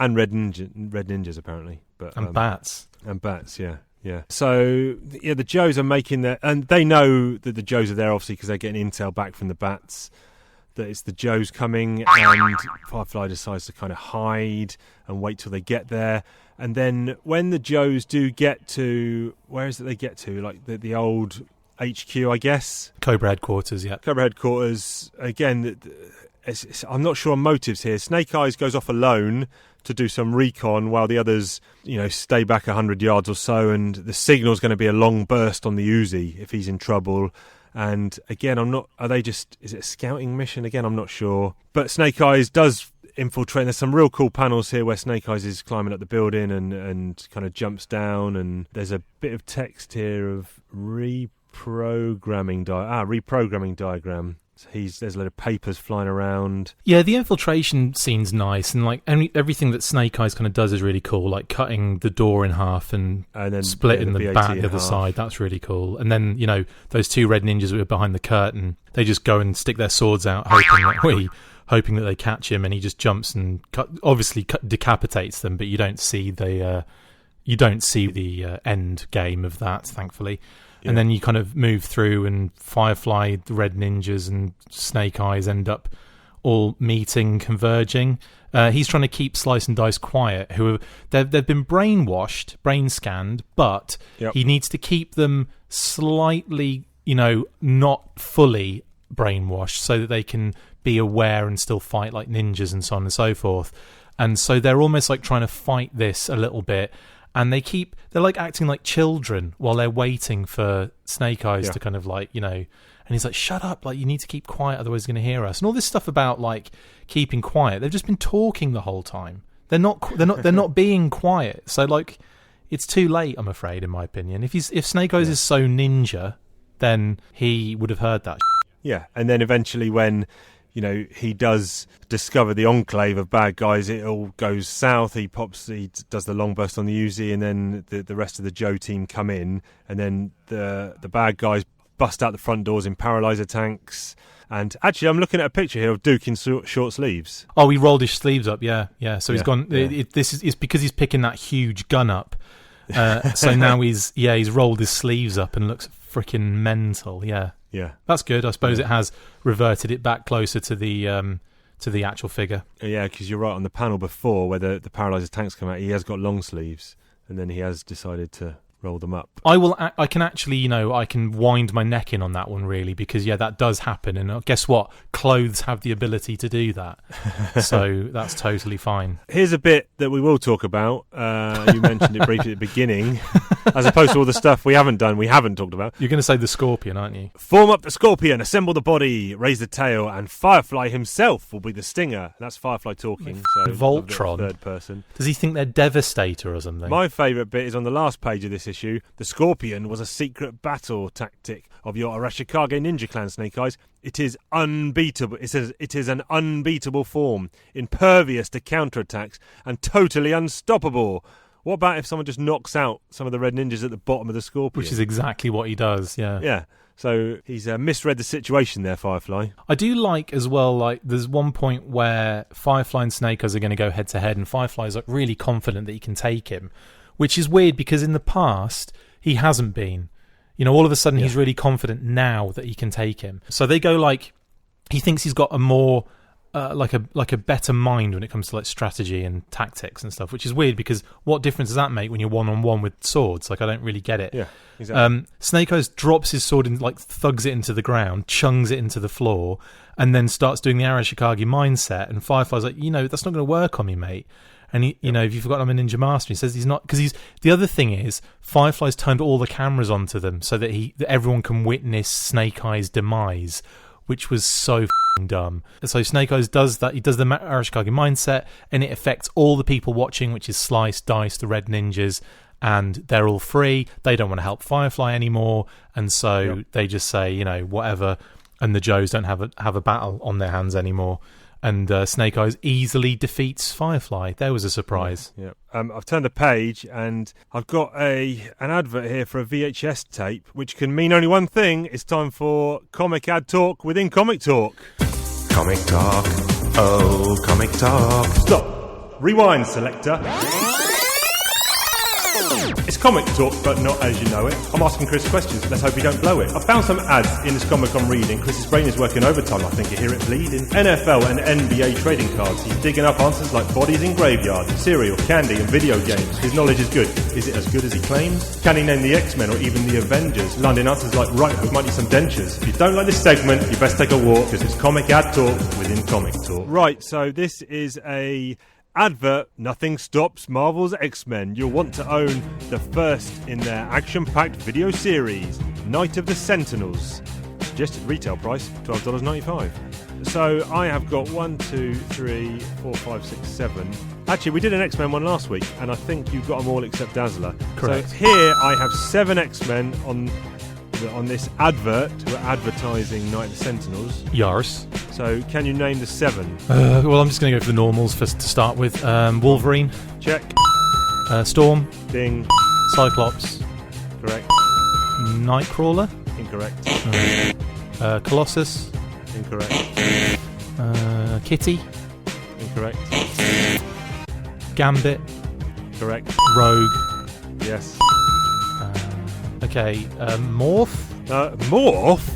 And red ninjas apparently, but and bats. And bats, yeah. Yeah. So yeah, the Joes are making their, and they know that the Joes are there obviously because they're getting intel back from the bats that it's the Joes coming, and Firefly decides to kind of hide and wait till they get there. And then when the Joes do get to, where is it they get to? Like the old HQ, I guess. Cobra headquarters, yeah. Cobra headquarters. Again, I'm not sure on motives here. Snake Eyes goes off alone to do some recon while the others, stay back 100 yards or so, and the signal's going to be a long burst on the Uzi if he's in trouble. And again, is it a scouting mission? Again, I'm not sure. But Snake Eyes does infiltrate. There's some real cool panels here where Snake Eyes is climbing up the building and kind of jumps down. And there's a bit of text here of reprogramming diagram. So there's a lot of papers flying around. Yeah, the infiltration scene's nice, and like everything that Snake Eyes kind of does is really cool, like cutting the door in half and then splitting the bat the other side. That's really cool. And then, those two red ninjas who are behind the curtain, they just go and stick their swords out, hoping that they catch him, and he just jumps and decapitates them, but you don't see the end game of that, thankfully. Yeah. And then you kind of move through, and Firefly, the red ninjas, and Snake Eyes end up all meeting, converging. He's trying to keep Slice and Dice quiet. They've been brainwashed, brain scanned, but he needs to keep them slightly, not fully brainwashed, so that they can be aware and still fight like ninjas and so on and so forth. And so they're almost like trying to fight this a little bit. And they're like acting like children while they're waiting for Snake Eyes to kind of like, and he's like, shut up, like you need to keep quiet, otherwise he's going to hear us. And all this stuff about like keeping quiet. They've just been talking the whole time. They're not being quiet. So like, it's too late, I'm afraid, in my opinion. If Snake Eyes is so ninja, then he would have heard that. Yeah, and then eventually when he does discover the enclave of bad guys, it all goes south. He does the long burst on the Uzi, and then the rest of the Joe team come in, and then the bad guys bust out the front doors in paralyzer tanks. And actually, I'm looking at a picture here of Duke in short sleeves. Oh, he rolled his sleeves up, yeah. So he's gone. Yeah. It's because he's picking that huge gun up. So now he's rolled his sleeves up and looks freaking mental. Yeah. Yeah, that's good. I suppose it has reverted it back closer to the actual figure. Yeah, because you're right. On the panel before, where the paralyzer tanks come out, he has got long sleeves, and then he has decided to roll them up. I can actually, I can wind my neck in on that one, really, because, that does happen. And guess what? Clothes have the ability to do that. So that's totally fine. Here's a bit that we will talk about. You mentioned it briefly at the beginning, as opposed to all the stuff we haven't talked about. You're going to say the Scorpion, aren't you? Form up the Scorpion, assemble the body, raise the tail, and Firefly himself will be the stinger. And that's Firefly talking. So Voltron. Third person. Does he think they're Devastator or something? My favourite bit is on the last page of this issue. The Scorpion was a secret battle tactic of your Arashikage ninja clan, Snake Eyes. It is unbeatable. It says it is an unbeatable form, impervious to counterattacks, and totally unstoppable. What about if someone just knocks out some of the red ninjas at the bottom of the Scorpion? Which is exactly what he does, yeah. Yeah. So he's misread the situation there, Firefly. I do like as well, there's one point where Firefly and Snake Eyes are going to go head to head, and Firefly's really confident that he can take him, which is weird because in the past he hasn't been. All of a sudden he's really confident now that he can take him. So they go he thinks he's got a more like a better mind when it comes to strategy and tactics and stuff, which is weird because what difference does that make when you're one-on-one with swords? I don't really get it. Yeah, exactly. Snake Eyes drops his sword and thugs it into the ground, chungs it into the floor, and then starts doing the Arashikage mindset. And Firefly's like, that's not going to work on me, mate. And he, if you forgot I'm a ninja master, he says he's not, because the other thing is Firefly's turned all the cameras onto them so that everyone can witness Snake Eyes' demise, which was so dumb. So Snake Eyes does that. He does the Arashikage mindset, and it affects all the people watching, which is Slice, Dice, the Red Ninjas, and they're all free. They don't want to help Firefly anymore, and so they just say, whatever. And the Joes don't have a battle on their hands anymore. And Snake Eyes easily defeats Firefly. There was a surprise. Yeah. I've turned a page and I've got an advert here for a VHS tape, which can mean only one thing. It's time for Comic Ad Talk within Comic Talk. Comic talk, oh, comic talk. Stop. Rewind, selector. It's Comic Talk, but not as you know it. I'm asking Chris questions, let's hope he don't blow it. I found some ads in this comic I'm reading. Chris's brain is working overtime, I think you hear it bleeding. NFL and NBA trading cards. He's digging up answers like bodies in graveyards, cereal, candy and video games. His knowledge is good. Is it as good as he claims? Can he name the X-Men or even the Avengers? Landing answers like, right, hope might need some dentures. If you don't like this segment, you best take a walk, because it's Comic Ad Talk within Comic Talk. Right, so this is a advert. Nothing stops Marvel's X-Men. You'll want to own the first in their action-packed video series, Night of the Sentinels. Suggested retail price $12.95. So I have got 1, 2, 3, 4, 5, 6, 7. Actually, we did an X-Men one last week, and I think you've got them all except Dazzler. Correct. So here I have 7 X-Men on this advert who are advertising Night of the Sentinels. Yars. So can you name the 7? Well, I'm just going to go for the normals to start with. Wolverine. Check. Storm. Ding. Cyclops. Correct. Nightcrawler. Incorrect. Colossus. Incorrect. Kitty. Incorrect. Gambit. Correct. Rogue. Yes. Okay. Morph. Morph?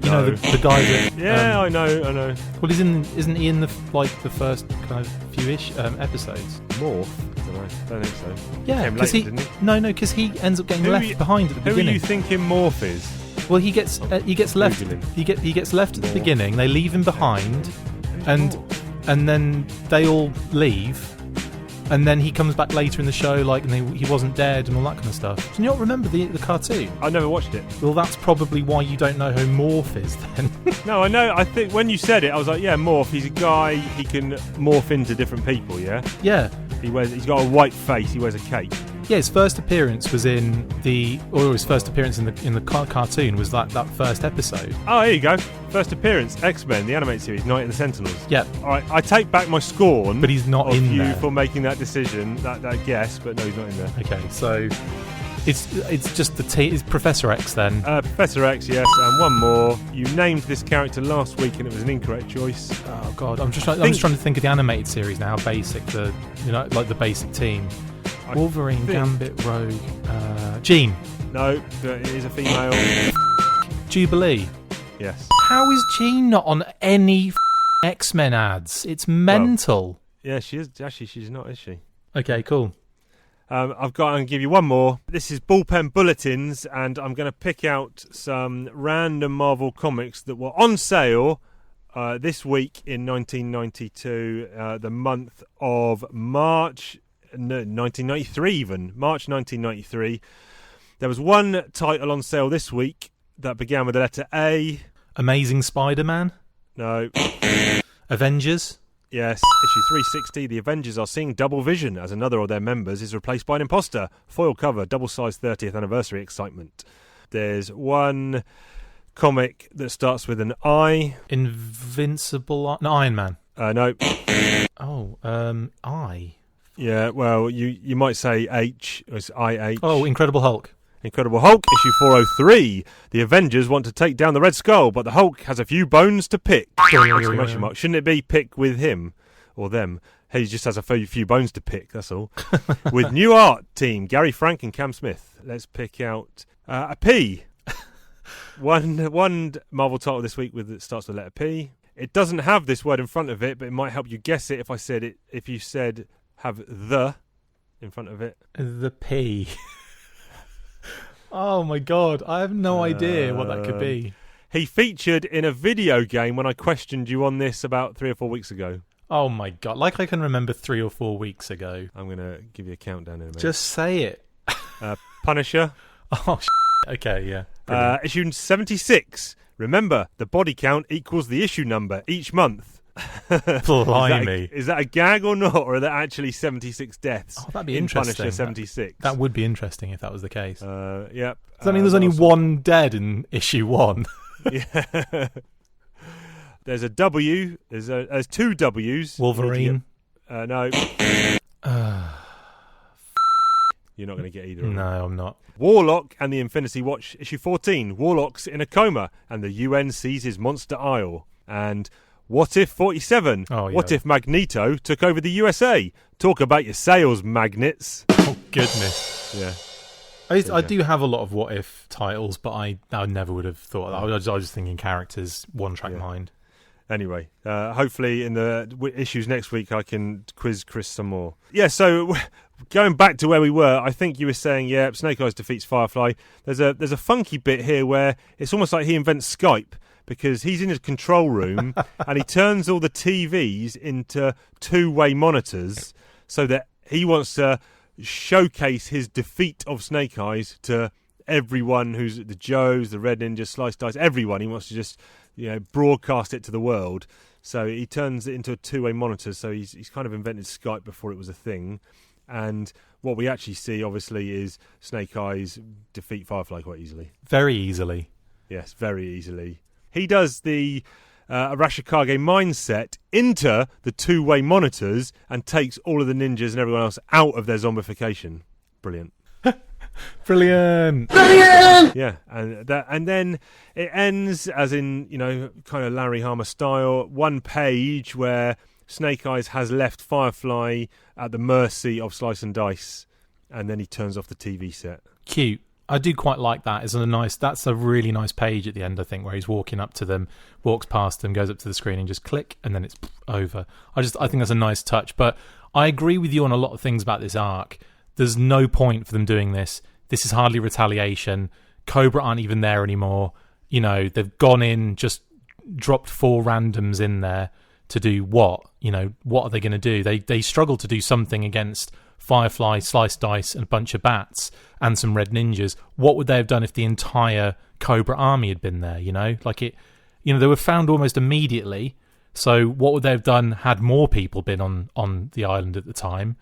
You know, the guy that... Yeah, I know. Well, isn't he in the first kind of few-ish episodes? Morph? I don't think so. Yeah, Came because later, didn't he? No, because he ends up getting left behind at the Who beginning. are you thinking Morph is? Well, he gets left. Googling. He gets left at the beginning. They leave him behind, and then they all leave, and then he comes back later in the show, and he wasn't dead and all that kind of stuff. Do you not remember the cartoon? I never watched it. Well, that's probably why you don't know who Morph is then. No, I know. I think when you said it, I was like, yeah, Morph. He's a guy. He can morph into different people. Yeah. Yeah. He's got a white face. He wears a cape. Yeah, his first appearance was his first appearance in the cartoon was that first episode. Oh, here you go. First appearance, X-Men, the animated series, Night of the Sentinels. Yeah. All right, I take back my scorn. But he's not of in you there. for making that decision, that guess, but no, he's not in there. Okay, so it's just it's Professor X then. Professor X, yes, and one more. You named this character last week, and it was an incorrect choice. Oh God, I'm just trying to think of the animated series now. How basic the basic team. Wolverine, Gambit, Rogue, Jean. No, but it is a female. Jubilee. Yes. How is Jean not on any X-Men ads? It's mental. Yeah, she is. Actually, she's not, is she? Okay, cool. I'm going to give you one more. This is Bullpen Bulletins, and I'm going to pick out some random Marvel comics that were on sale this week in 1992, the month of March 1993 even. March 1993. There was one title on sale this week that began with the letter A. Amazing Spider-Man? No. Avengers? Yes, issue 360, the Avengers are seeing double vision as another of their members is replaced by an imposter. Foil cover, double-sized 30th anniversary excitement. There's one comic that starts with an I. Invincible... No, Iron Man. No. Oh, I. Yeah, well, you might say H. It's IH. Oh, Incredible Hulk. Incredible Hulk, issue 403. The Avengers want to take down the Red Skull, but the Hulk has a few bones to pick. Exclamation mark. Shouldn't it be pick with him or them? He just has a few bones to pick, that's all. With new art team, Gary Frank and Cam Smith. Let's pick out a P. One Marvel title this week that starts with the letter P. It doesn't have this word in front of it, but it might help you guess it if I said it. If you said have the in front of it. The P. Oh my god, I have no idea what that could be. He featured in a video game when I questioned you on this about 3 or 4 weeks ago. Oh my god, like I can remember 3 or 4 weeks ago. I'm going to give you a countdown in a minute. Just say it. Punisher. Oh, okay, yeah. Issue 76. Remember, the body count equals the issue number each month. Blimey. Is that a gag or not? Or are there actually 76 deaths? Oh, that'd be in interesting. Punisher 76. That would be interesting if that was the case. Yep. Does that mean there's only one dead in issue 1? Yeah. There's a W. There's 2 W's. Wolverine. No. You're not going to get either of them. No, I'm not. Warlock and the Infinity Watch, issue 14. Warlock's in a coma and the UN seizes Monster Isle. And What If 47? Oh, yeah. What if Magneto took over the USA? Talk about your sales magnets. Oh, goodness. Yeah. I do have a lot of what if titles, but I never would have thought that. I was just thinking characters, one-track mind. Anyway, hopefully in the issues next week I can quiz Chris some more. Yeah, so going back to where we were, I think you were saying, yeah, Snake Eyes defeats Firefly. There's a funky bit here where it's almost like he invents Skype, because he's in his control room and he turns all the TVs into two-way monitors so that he wants to showcase his defeat of Snake Eyes to everyone who's the Joes, the Red Ninja, Slice Dice, everyone. He wants to just broadcast it to the world. So he turns it into a two-way monitor. So he's kind of invented Skype before it was a thing. And what we actually see, obviously, is Snake Eyes defeat Firefly quite easily. Very easily. Yes, very easily. He does the Arashikage mindset into the two-way monitors and takes all of the ninjas and everyone else out of their zombification. Brilliant. Brilliant. Yeah, and then it ends as in, kind of Larry Hama style, one page where Snake Eyes has left Firefly at the mercy of Slice and Dice, and then he turns off the TV set. Cute. I do quite like that. That's a really nice page at the end, I think, where he's walking up to them, walks past them, goes up to the screen and just click, and then it's over. I think that's a nice touch. But I agree with you on a lot of things about this arc. There's no point for them doing this. This is hardly retaliation. Cobra aren't even there anymore. They've gone in, just dropped 4 randoms in there to do what? What are they going to do? They struggle to do something against Firefly, Slice Dice, and a bunch of bats, and some Red Ninjas. What would they have done if the entire Cobra army had been there? They were found almost immediately. So what would they have done had more people been on the island at the time?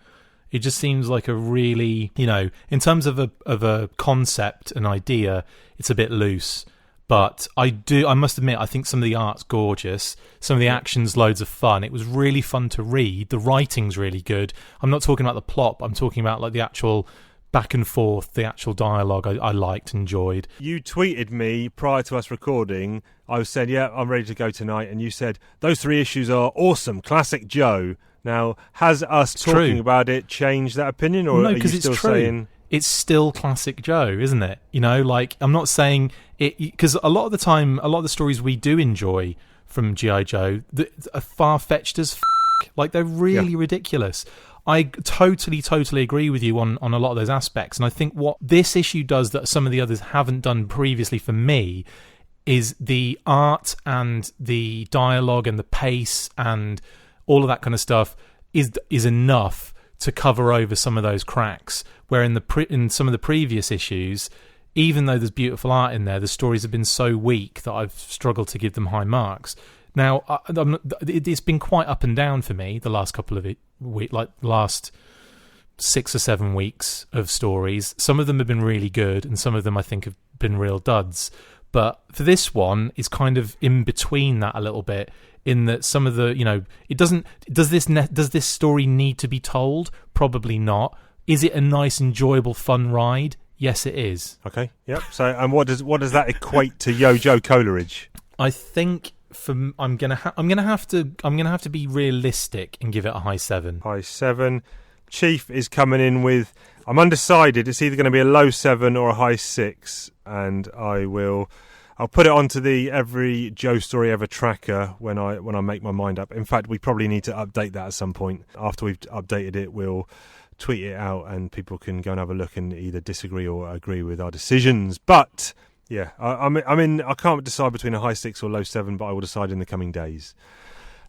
It just seems like a really, in terms of a concept, an idea, it's a bit loose. But I must admit, I think some of the art's gorgeous. Some of the action's loads of fun. It was really fun to read. The writing's really good. I'm not talking about the plot, but I'm talking about like the actual back and forth, the actual dialogue I liked, enjoyed. You tweeted me prior to us recording. I said, yeah, I'm ready to go tonight. And you said, those 3 issues are awesome. Classic Joe. Now, has us talking about it changed that opinion? Or no, are you still saying... It's still classic Joe, isn't it? I'm not saying it, because a lot of the time, a lot of the stories we do enjoy from G.I. Joe are far-fetched as f***. Like, they're really ridiculous. I totally agree with you on a lot of those aspects. And I think what this issue does that some of the others haven't done previously for me is the art and the dialogue and the pace and all of that kind of stuff is enough to cover over some of those cracks. Where in some of the previous issues, even though there's beautiful art in there, the stories have been so weak that I've struggled to give them high marks. Now, it's been quite up and down for me the last couple of weeks, like last 6 or 7 weeks of stories. Some of them have been really good, and some of them I think have been real duds. But for this one, it's kind of in between that a little bit. In that some of the, it doesn't. Does this story need to be told? Probably not. Is it a nice, enjoyable, fun ride? Yes, it is. Okay. Yep. So, and what does that equate to Joe Coleridge? I think I'm gonna have to be realistic and give it a high 7. High 7. Chief is coming in with. I'm undecided. It's either going to be a low 7 or a high 6, and I'll put it onto the Every Joe Story Ever tracker when I make my mind up. In fact, we probably need to update that at some point. After we've updated it, we'll tweet it out and people can go and have a look and either disagree or agree with our decisions. But yeah, I can't decide between a high 6 or low 7, but I will decide in the coming days.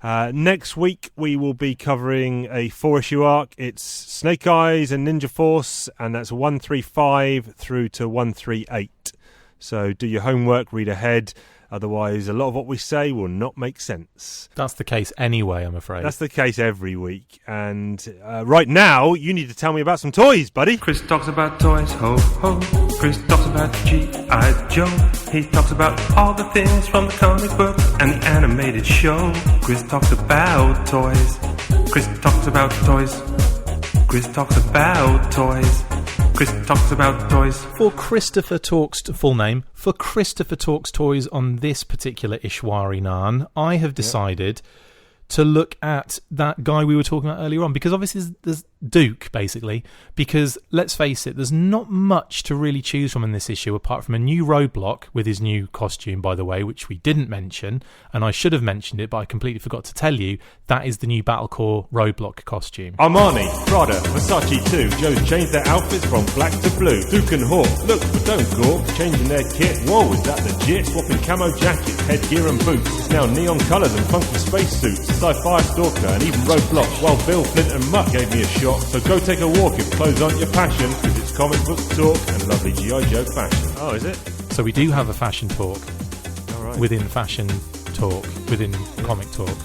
Next week we will be covering a 4-issue arc. It's Snake Eyes and Ninja Force, and that's 135 through to 138. So do your homework, read ahead. Otherwise, a lot of what we say will not make sense. That's the case anyway, I'm afraid. That's the case every week. And right now, you need to tell me about some toys, buddy. Chris talks about toys, ho ho. Chris talks about G.I. Joe. He talks about all the things from the comic book and the animated show. Chris talks about toys. Chris talks about toys. Chris talks about toys. Chris talks about toys. For Christopher Talks Toys on this particular Ishwari Narn, I have decided to look at that guy we were talking about earlier on, because obviously there's Duke, basically, because let's face it, there's not much to really choose from in this issue apart from a new Roadblock with his new costume, by the way, which we didn't mention, and I should have mentioned it, but I completely forgot to tell you. That is the new Battlecore Roadblock costume. Armani, Prada, Versace too. Joe's changed their outfits from black to blue. Duke and Hawk, look but don't gawk, changing their kit. Whoa, is that legit? Swapping camo jackets, headgear and boots. It's now neon colours and funky spacesuits. Sci-fi Stalker and even Roadblock. While Bill, Flint and Mutt gave me a shock. So go take a walk if clothes aren't your passion, because it's comic book talk and lovely G.I. Joe fashion. Oh, is it? So we do have a fashion talk within fashion talk, within comic talk.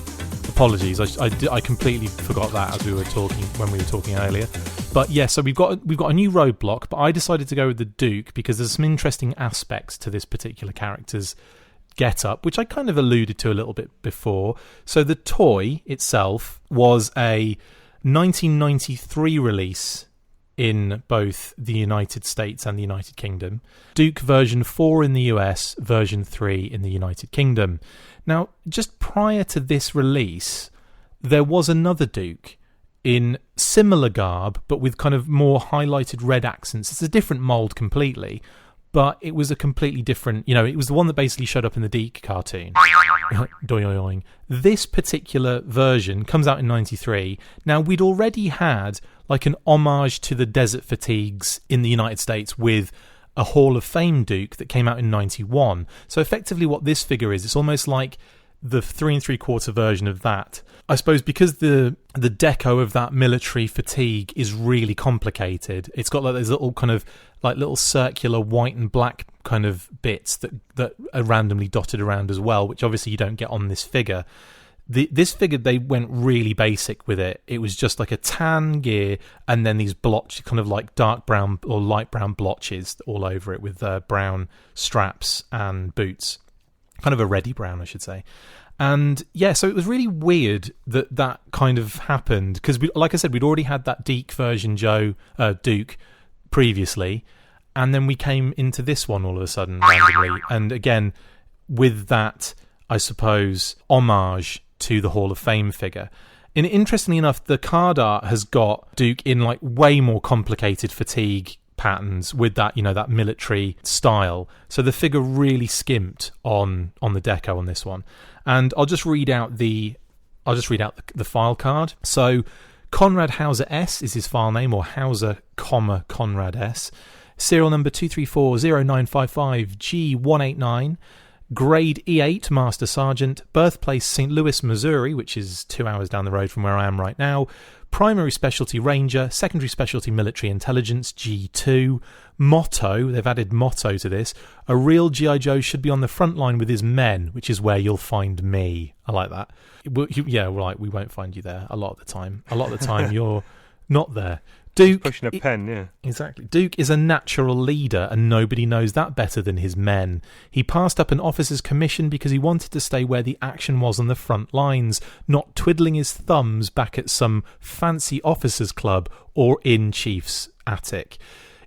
Apologies, I completely forgot that as we were talking when we were talking earlier. But yeah, so we've got a new Roadblock, but I decided to go with the Duke because there's some interesting aspects to this particular character's get-up, which I kind of alluded to a little bit before. So the toy itself was a 1993 release in both the United States and the United Kingdom. Duke version 4 in the US, version 3 in the United Kingdom. Now, just prior to this release, there was another Duke in similar garb, but with kind of more highlighted red accents. It's a different mould completely, but it was a completely different, it was the one that basically showed up in the Deke cartoon. Doing. This particular version comes out in 93. Now, we'd already had like an homage to the Desert Fatigues in the United States with a Hall of Fame Duke that came out in 91. So effectively what this figure is, it's almost like the 3 3/4 version of that. I suppose because the deco of that military fatigue is really complicated. It's got like these little kind of like little circular white and black kind of bits that are randomly dotted around as well, which obviously you don't get on this figure. This figure, they went really basic with it. It was just like a tan gear and then these blotches, kind of like dark brown or light brown blotches all over it with brown straps and boots. Kind of a reddy brown, I should say. And yeah, so it was really weird that kind of happened because, like I said, we'd already had that Deke version Duke previously, and then we came into this one all of a sudden randomly. And again, with that, I suppose, homage to the Hall of Fame figure. And interestingly enough, the card art has got Duke in like way more complicated fatigue patterns with that, that military style. So the figure really skimped on the deco on this one. And I'll just read out the file card. So Conrad Hauser S is his file name, or Hauser, Conrad S. Serial number 2340955G189. Grade E8, Master Sergeant. Birthplace St. Louis, Missouri, which is 2 hours down the road from where I am right now. Primary specialty Ranger. Secondary specialty Military Intelligence, G2. Motto, they've added motto to this. A real G.I. Joe should be on the front line with his men, which is where you'll find me. I like that. Yeah, right, we won't find you there a lot of the time. A lot of the time you're not there. Duke, Pushing a pen, yeah. Exactly. Duke is a natural leader, and nobody knows that better than his men. He passed up an officer's commission because he wanted to stay where the action was on the front lines, not twiddling his thumbs back at some fancy officers' club or in Chief's attic.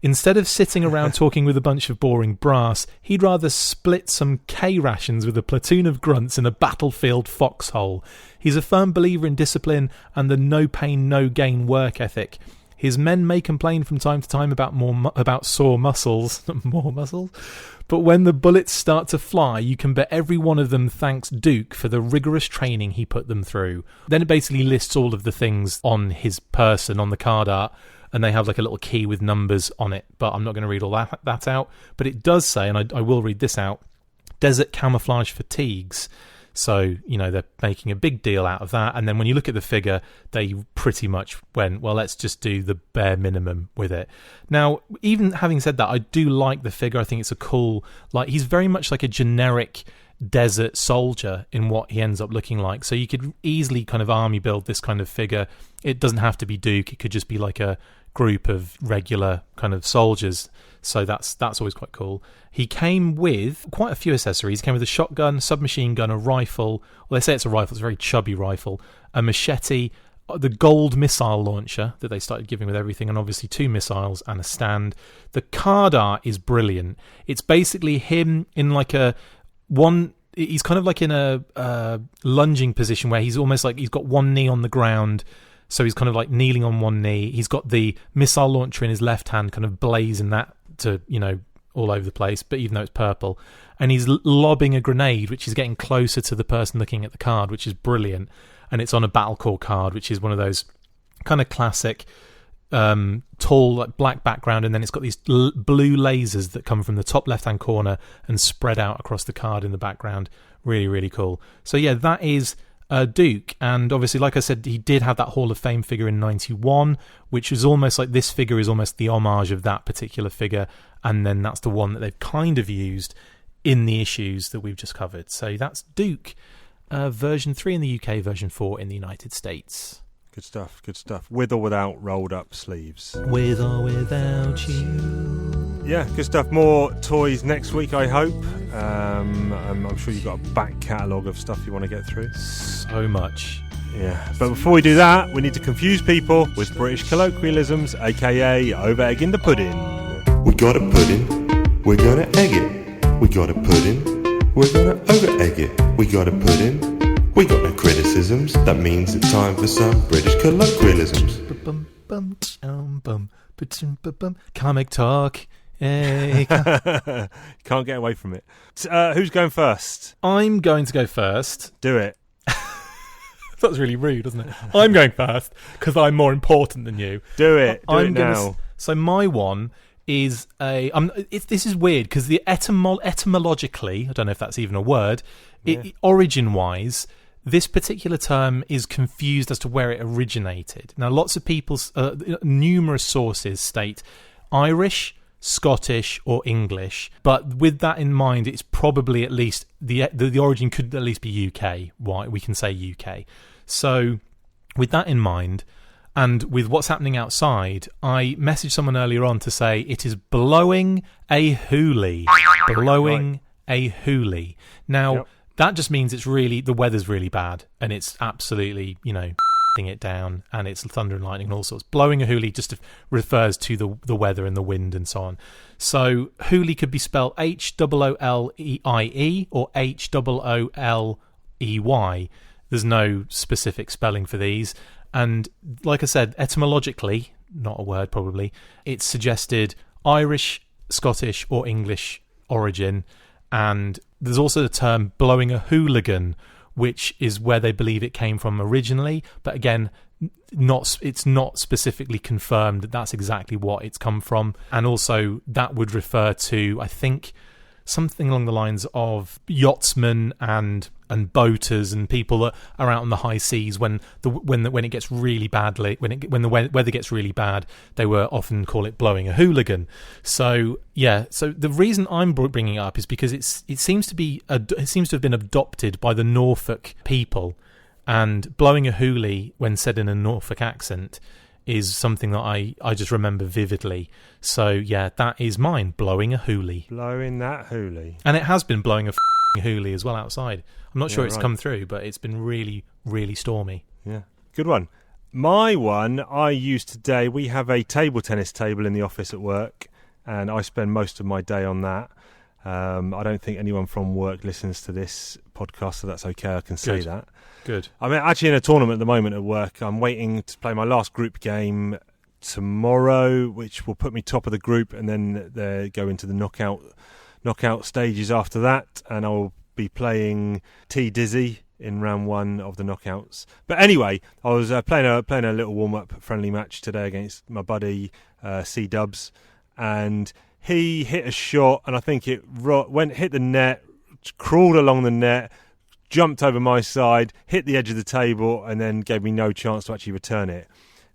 Instead of sitting around talking with a bunch of boring brass, he'd rather split some K rations with a platoon of grunts in a battlefield foxhole. He's a firm believer in discipline and the no pain, no gain work ethic. His men may complain from time to time about sore muscles, more muscles, but when the bullets start to fly, you can bet every one of them thanks Duke for the rigorous training he put them through. Then it basically lists all of the things on his person, on the card art, and they have like a little key with numbers on it, but I'm not going to read all that out. But it does say, and I will read this out, desert camouflage fatigues. So, you know, they're making a big deal out of that. And then when you look at the figure, they pretty much went, well, let's just do the bare minimum with it. Now, even having said that, I do like the figure. I think it's a cool, like, he's very much like a generic desert soldier in what he ends up looking like. So you could easily kind of army build this kind of figure. It doesn't have to be Duke. It could just be like a group of regular kind of soldiers. So that's always quite cool. He came with quite a few accessories. He came with a shotgun, submachine gun, a rifle. Well, they say it's a rifle. It's a very chubby rifle. A machete, the gold missile launcher that they started giving with everything, and obviously 2 missiles and a stand. The card art is brilliant. It's basically him in like he's kind of like in a lunging position where he's almost like he's got one knee on the ground. So he's kind of like kneeling on one knee. He's got the missile launcher in his left hand, kind of blazing that to, you know, all over the place, but even though it's purple. And he's lobbing a grenade, which is getting closer to the person looking at the card, which is brilliant. And it's on a battle core card, which is one of those kind of classic tall, like black background, and then it's got these blue lasers that come from the top left-hand corner and spread out across the card in the background. Really, really cool. So yeah, that is Duke, and obviously, like I said, he did have that Hall of Fame figure in 91, which is almost like this figure is almost the homage of that particular figure, and then that's the one that they've kind of used in the issues that we've just covered. So that's Duke, version 3 in the UK, version 4 in the United States. Good stuff, good stuff. With or without rolled up sleeves. With or without you. Yeah, good stuff. More toys next week, I hope. I'm sure you've got a back catalogue of stuff you want to get through. So much. Yeah, but before we do that, we need to confuse people with British colloquialisms, aka over-egging the pudding. We got a pudding, we're gonna egg it. We got a pudding, we're gonna over-egg it. We got a pudding, we got no criticisms. That means it's time for some British colloquialisms. Comic talk. Hey, can't get away from it. Who's going first? I'm going to go first. Do it. That's really rude, isn't it? I'm going first because I'm more important than you. Do it. Do it now. So my one is this is weird because the etymologically, I don't know if that's even a word, origin-wise, this particular term is confused as to where it originated. Now, lots of people, numerous sources state Irish, Scottish or English, but with that in mind, it's probably at least the origin could at least be UK. Why we can say UK. So with that in mind, and with what's happening outside, I messaged someone earlier on to say it is blowing a hoolie. Blowing a hoolie. Now that just means it's really, the weather's really bad and it's absolutely, you know, it down, and it's thunder and lightning and all sorts. Blowing a hoolie just refers to the weather and the wind and so on. So hoolie could be spelled H-O-O-L-E-I-E or H-O-O-L-E-Y. There's no specific spelling for these. And like I said, etymologically, not a word probably, it's suggested Irish, Scottish or English origin. And there's also the term blowing a hooligan, which is where they believe it came from originally. But again, it's not specifically confirmed that that's exactly what it's come from. And also that would refer to, I think, something along the lines of yachtsmen and boaters and people that are out on the high seas when it gets really badly, when the weather gets really bad, they were often call it blowing a hooligan. So yeah, so the reason I'm bringing it up is because it seems to have been adopted by the Norfolk people, and blowing a hoolie when said in a Norfolk accent is something that I just remember vividly. So yeah, that is mine, blowing a hoolie. Blowing that hoolie. And it has been blowing a hoolie as well outside. I'm not sure it's come through, but it's been really, really stormy. Yeah, good one. My one I used today, we have a table tennis table in the office at work, and I spend most of my day on that. I don't think anyone from work listens to this podcast, so that's okay, I can say that. Good. I'm actually in a tournament at the moment at work. I'm waiting to play my last group game tomorrow, which will put me top of the group, and then they go into the knockout stages after that, and I will be playing T Dizzy in round 1 of the knockouts. But anyway, I was playing a little warm-up friendly match today against my buddy C Dubs, and he hit a shot, and I think it hit the net, crawled along the net, jumped over my side, hit the edge of the table, and then gave me no chance to actually return it.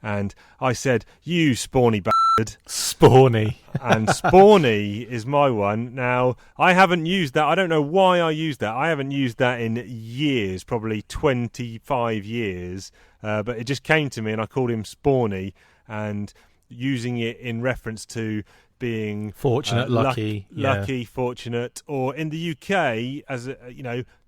And I said, "You spawny bastard." Spawny. And spawny is my one. Now, I haven't used that. I don't know why I used that. I haven't used that in years, probably 25 years. But it just came to me, and I called him Spawny, and using it in reference to being fortunate, lucky, fortunate, or in the UK, as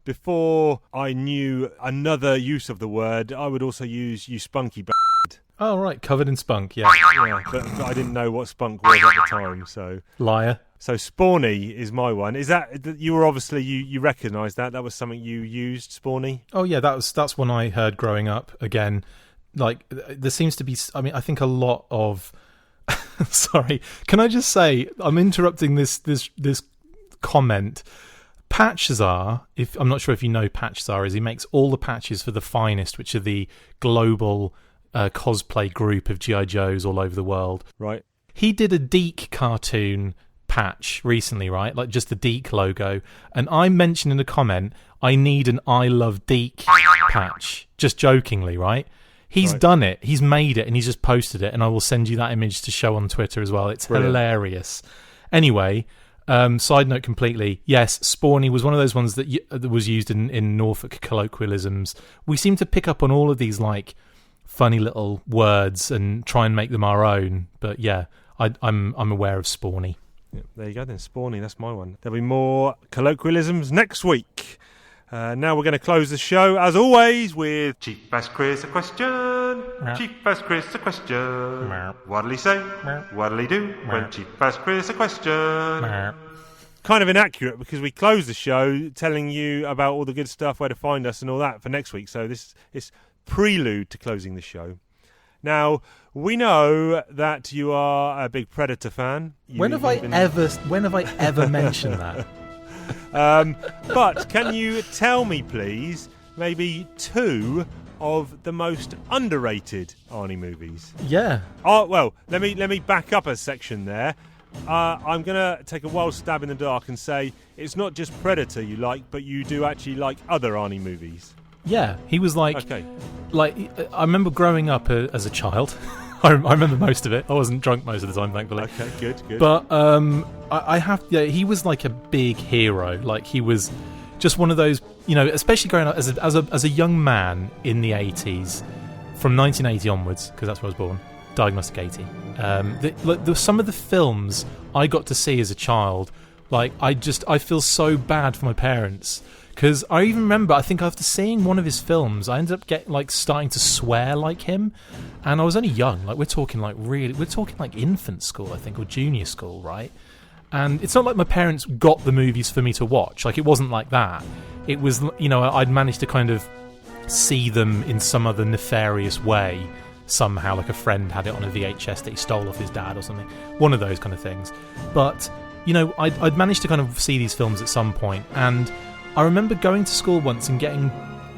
before I knew another use of the word, I would also use "you spunky bastard." Oh right, covered in spunk, yeah. But I didn't know what spunk was at the time, so liar. So Spawny is my one. Is that you were obviously you recognised that was something you used, Spawny? Oh yeah, that's one I heard growing up. Again, like there seems to be. I mean, I think a lot of. Sorry, can I just say I'm interrupting this comment. Patchzar, I'm not sure if you know Patchzar is, he makes all the patches for the Finest, which are the global cosplay group of G.I. Joes all over the world. Right. He did a Deke cartoon patch recently, right? Like just the Deke logo. And I mentioned in a comment, I need an I Love Deke patch, just jokingly, right? He's done it. He's made it, and he's just posted it, and I will send you that image to show on Twitter as well. It's brilliant. Hilarious. Anyway, side note completely. Yes, Spawny was one of those ones that was used in Norfolk colloquialisms. We seem to pick up on all of these like funny little words and try and make them our own. But yeah, I'm aware of Spawny. Yeah, there you go then, Spawny. That's my one. There'll be more colloquialisms next week. Now we're going to close the show, as always, with Chief Ask Chris a question. Chief Ask Chris a question. What'll he say? What'll he do when Chief Ask Chris a question? Kind of inaccurate, because we close the show telling you about all the good stuff, where to find us and all that for next week. So this is prelude to closing the show. Now, we know that you are a big Predator fan. When have I ever mentioned that? But can you tell me, please, maybe 2 of the most underrated Arnie movies? Yeah. Oh well, let me back up a section there. I'm gonna take a wild stab in the dark and say it's not just Predator you like, but you do actually like other Arnie movies. Yeah, he was like I remember growing up as a child. I remember most of it. I wasn't drunk most of the time, thankfully. Okay, good. But he was like a big hero. Like he was just one of those, especially growing up as a young man in the 80s, from 1980 onwards, because that's where I was born. Diagnostic 80. Some of the films I got to see as a child, like I feel so bad for my parents. Because I even remember, I think after seeing one of his films, I ended up starting to swear like him, and I was only young. Like we're talking like infant school, I think, or junior school, right? And it's not like my parents got the movies for me to watch. Like it wasn't like that. It was, I'd managed to kind of see them in some other nefarious way somehow. Like a friend had it on a VHS that he stole off his dad or something. One of those kind of things. But I'd managed to kind of see these films at some point, and I remember going to school once and getting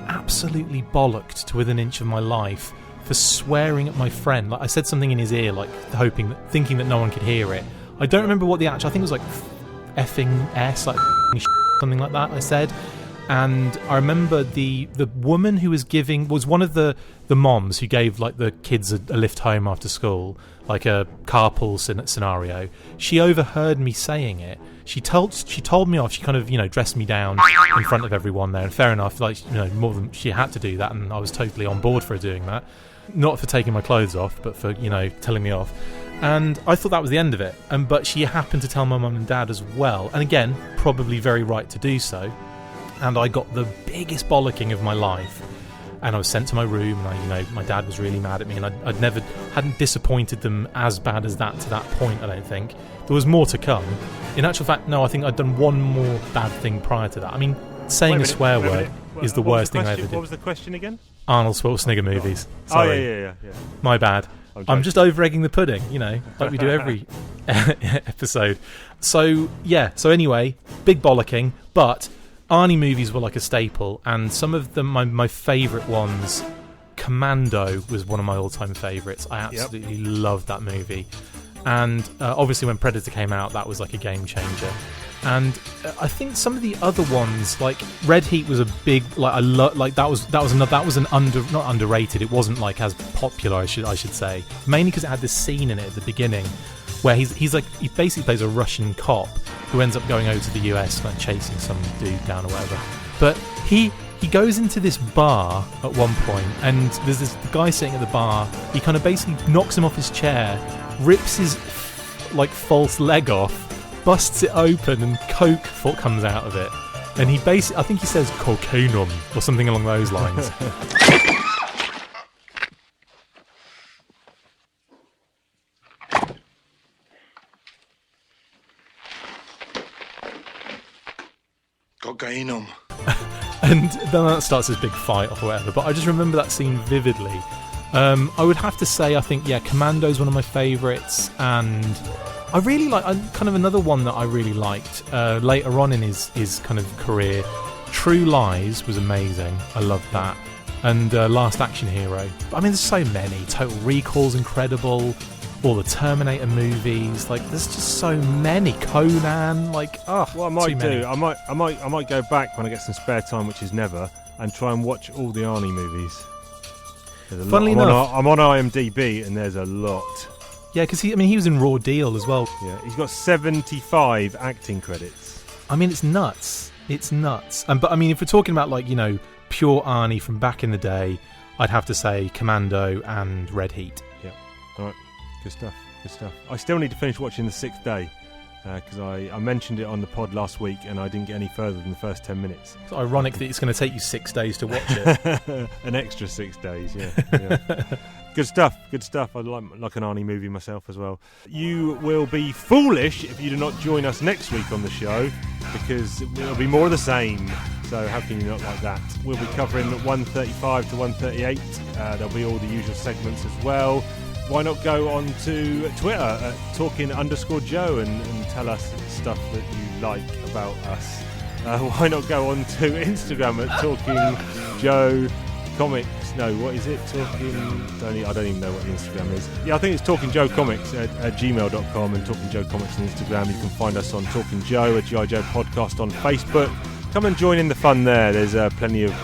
absolutely bollocked to within an inch of my life for swearing at my friend. Like I said something in his ear, like thinking that no one could hear it. I don't remember what I think it was like effing s, like something like that I said. And I remember the woman who was one of the moms who gave like the kids a lift home after school, like a carpool scenario. She overheard me saying it. She told me off. She kind of dressed me down in front of everyone there. And fair enough, like more than she had to do that, and I was totally on board for doing that. Not for taking my clothes off, but for telling me off. And I thought that was the end of it. But she happened to tell my mum and dad as well. And again, probably very right to do so. And I got the biggest bollocking of my life, and I was sent to my room, and my dad was really mad at me, and hadn't disappointed them as bad as that to that point. I don't think there was more to come. In actual fact, no, I think I'd done one more bad thing prior to that. I mean, saying a swear word is the worst thing I ever did. What was the question again? Arnold Schwarzenegger movies. Sorry. Oh yeah. My bad. I'm just over-egging the pudding, like we do every episode. So anyway, big bollocking, but Arnie movies were like a staple, and some of them, my favourite ones, Commando was one of my all-time favourites. I absolutely loved that movie. And obviously when Predator came out, that was like a game changer. And I think some of the other ones, like Red Heat, was a big that was not underrated. It wasn't like as popular, I should say, mainly because it had this scene in it at the beginning where he basically plays a Russian cop who ends up going over to the US and chasing some dude down or whatever. But he goes into this bar at one point, and there's this guy sitting at the bar. He kind of basically knocks him off his chair, rips his false leg off, busts it open, and coke comes out of it. And I think he says cocainum or something along those lines. Cocainum. And then that starts this big fight or whatever. But I just remember that scene vividly. I would have to say, I think, Commando's one of my favourites, and I really like kind of another one that I really liked later on in his kind of career. True Lies was amazing. I loved that. And Last Action Hero. I mean, there's so many. Total Recall's incredible. All the Terminator movies. Like, there's just so many. Conan. What I might do, I might go back when I get some spare time, which is never, and try and watch all the Arnie movies. Funnily enough, I'm on IMDb, and there's a lot. Yeah, because he was in Raw Deal as well. Yeah, he's got 75 acting credits. I mean, it's nuts. It's nuts. But I mean, if we're talking about pure Arnie from back in the day, I'd have to say Commando and Red Heat. Yeah. All right. Good stuff. I still need to finish watching The Sixth Day, because I mentioned it on the pod last week, and I didn't get any further than the first 10 minutes. It's ironic that it's going to take you 6 days to watch it. An extra 6 days, yeah. Good stuff. I like an Arnie movie myself as well. You will be foolish if you do not join us next week on the show, because it'll be more of the same. So how can you not like that? We'll be covering 135 to 138. There'll be all the usual segments as well. Why not go on to Twitter at talking_Joe and tell us stuff that you like about us? Why not go on to Instagram at Talking Joe Comics? No, what is it? I don't even know what the Instagram is. Yeah, I think it's Talking Joe Comics at gmail.com and Talking Joe Comics on Instagram. You can find us on Talking Joe, a G.I. Joe podcast on Facebook. Come and join in the fun there. There's plenty of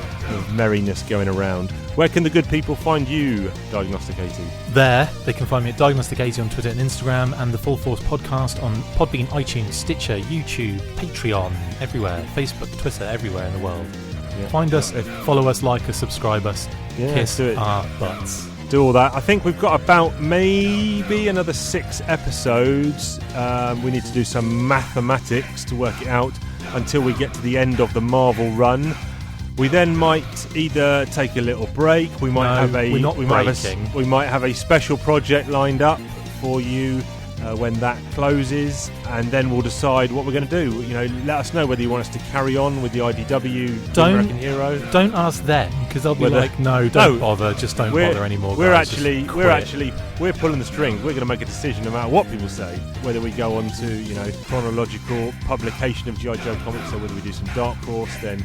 merriness going around. Where can the good people find you, Diagnostic 80? There, they can find me at Diagnostic 80 on Twitter and Instagram, and the Full Force podcast on Podbean, iTunes, Stitcher, YouTube, Patreon, everywhere, Facebook, Twitter, everywhere in the world. Yeah. Find us, follow us, like us, subscribe us, kiss our butts. Do all that. I think we've got about maybe another 6 episodes. We need to do some mathematics to work it out until we get to the end of the Marvel run. We then might either take a little break. We might have a special project lined up for you when that closes, and then we'll decide what we're going to do. Let us know whether you want us to carry on with the IDW American Hero. Don't ask them, because they'll be don't bother, just don't bother anymore. We're pulling the strings. We're going to make a decision no matter what people say, whether we go on to chronological publication of G.I. Joe comics, or whether we do some Dark Horse, then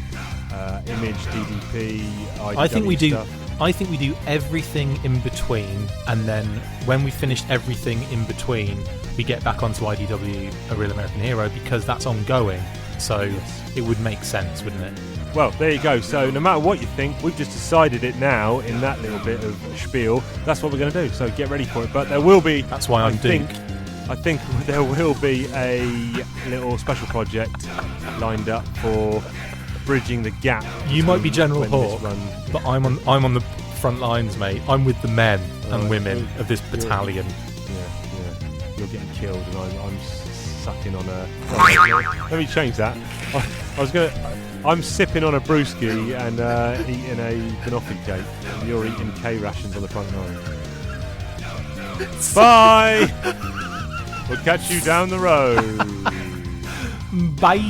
Image, DDP, IDW I think we do. stuff. I think we do everything in between, and then when we finished everything in between, we get back onto IDW A Real American Hero, because that's ongoing. So it would make sense, wouldn't it? Well, there you go. So no matter what you think, we've just decided it now in that little bit of spiel. That's what we're going to do. So get ready for it. But there will be. That's why I'm Duke. I think there will be a little special project lined up for bridging the gap. You might be General when this Hawk, run- but I'm on the front lines, mate. I'm with the men and women of this battalion. Yeah. You're getting killed, and I'm sucking on a. Let me change that. I'm sipping on a brewski and eating a banoffee cake, and you're eating K rations on the front line. Bye. We'll catch you down the road. Bye.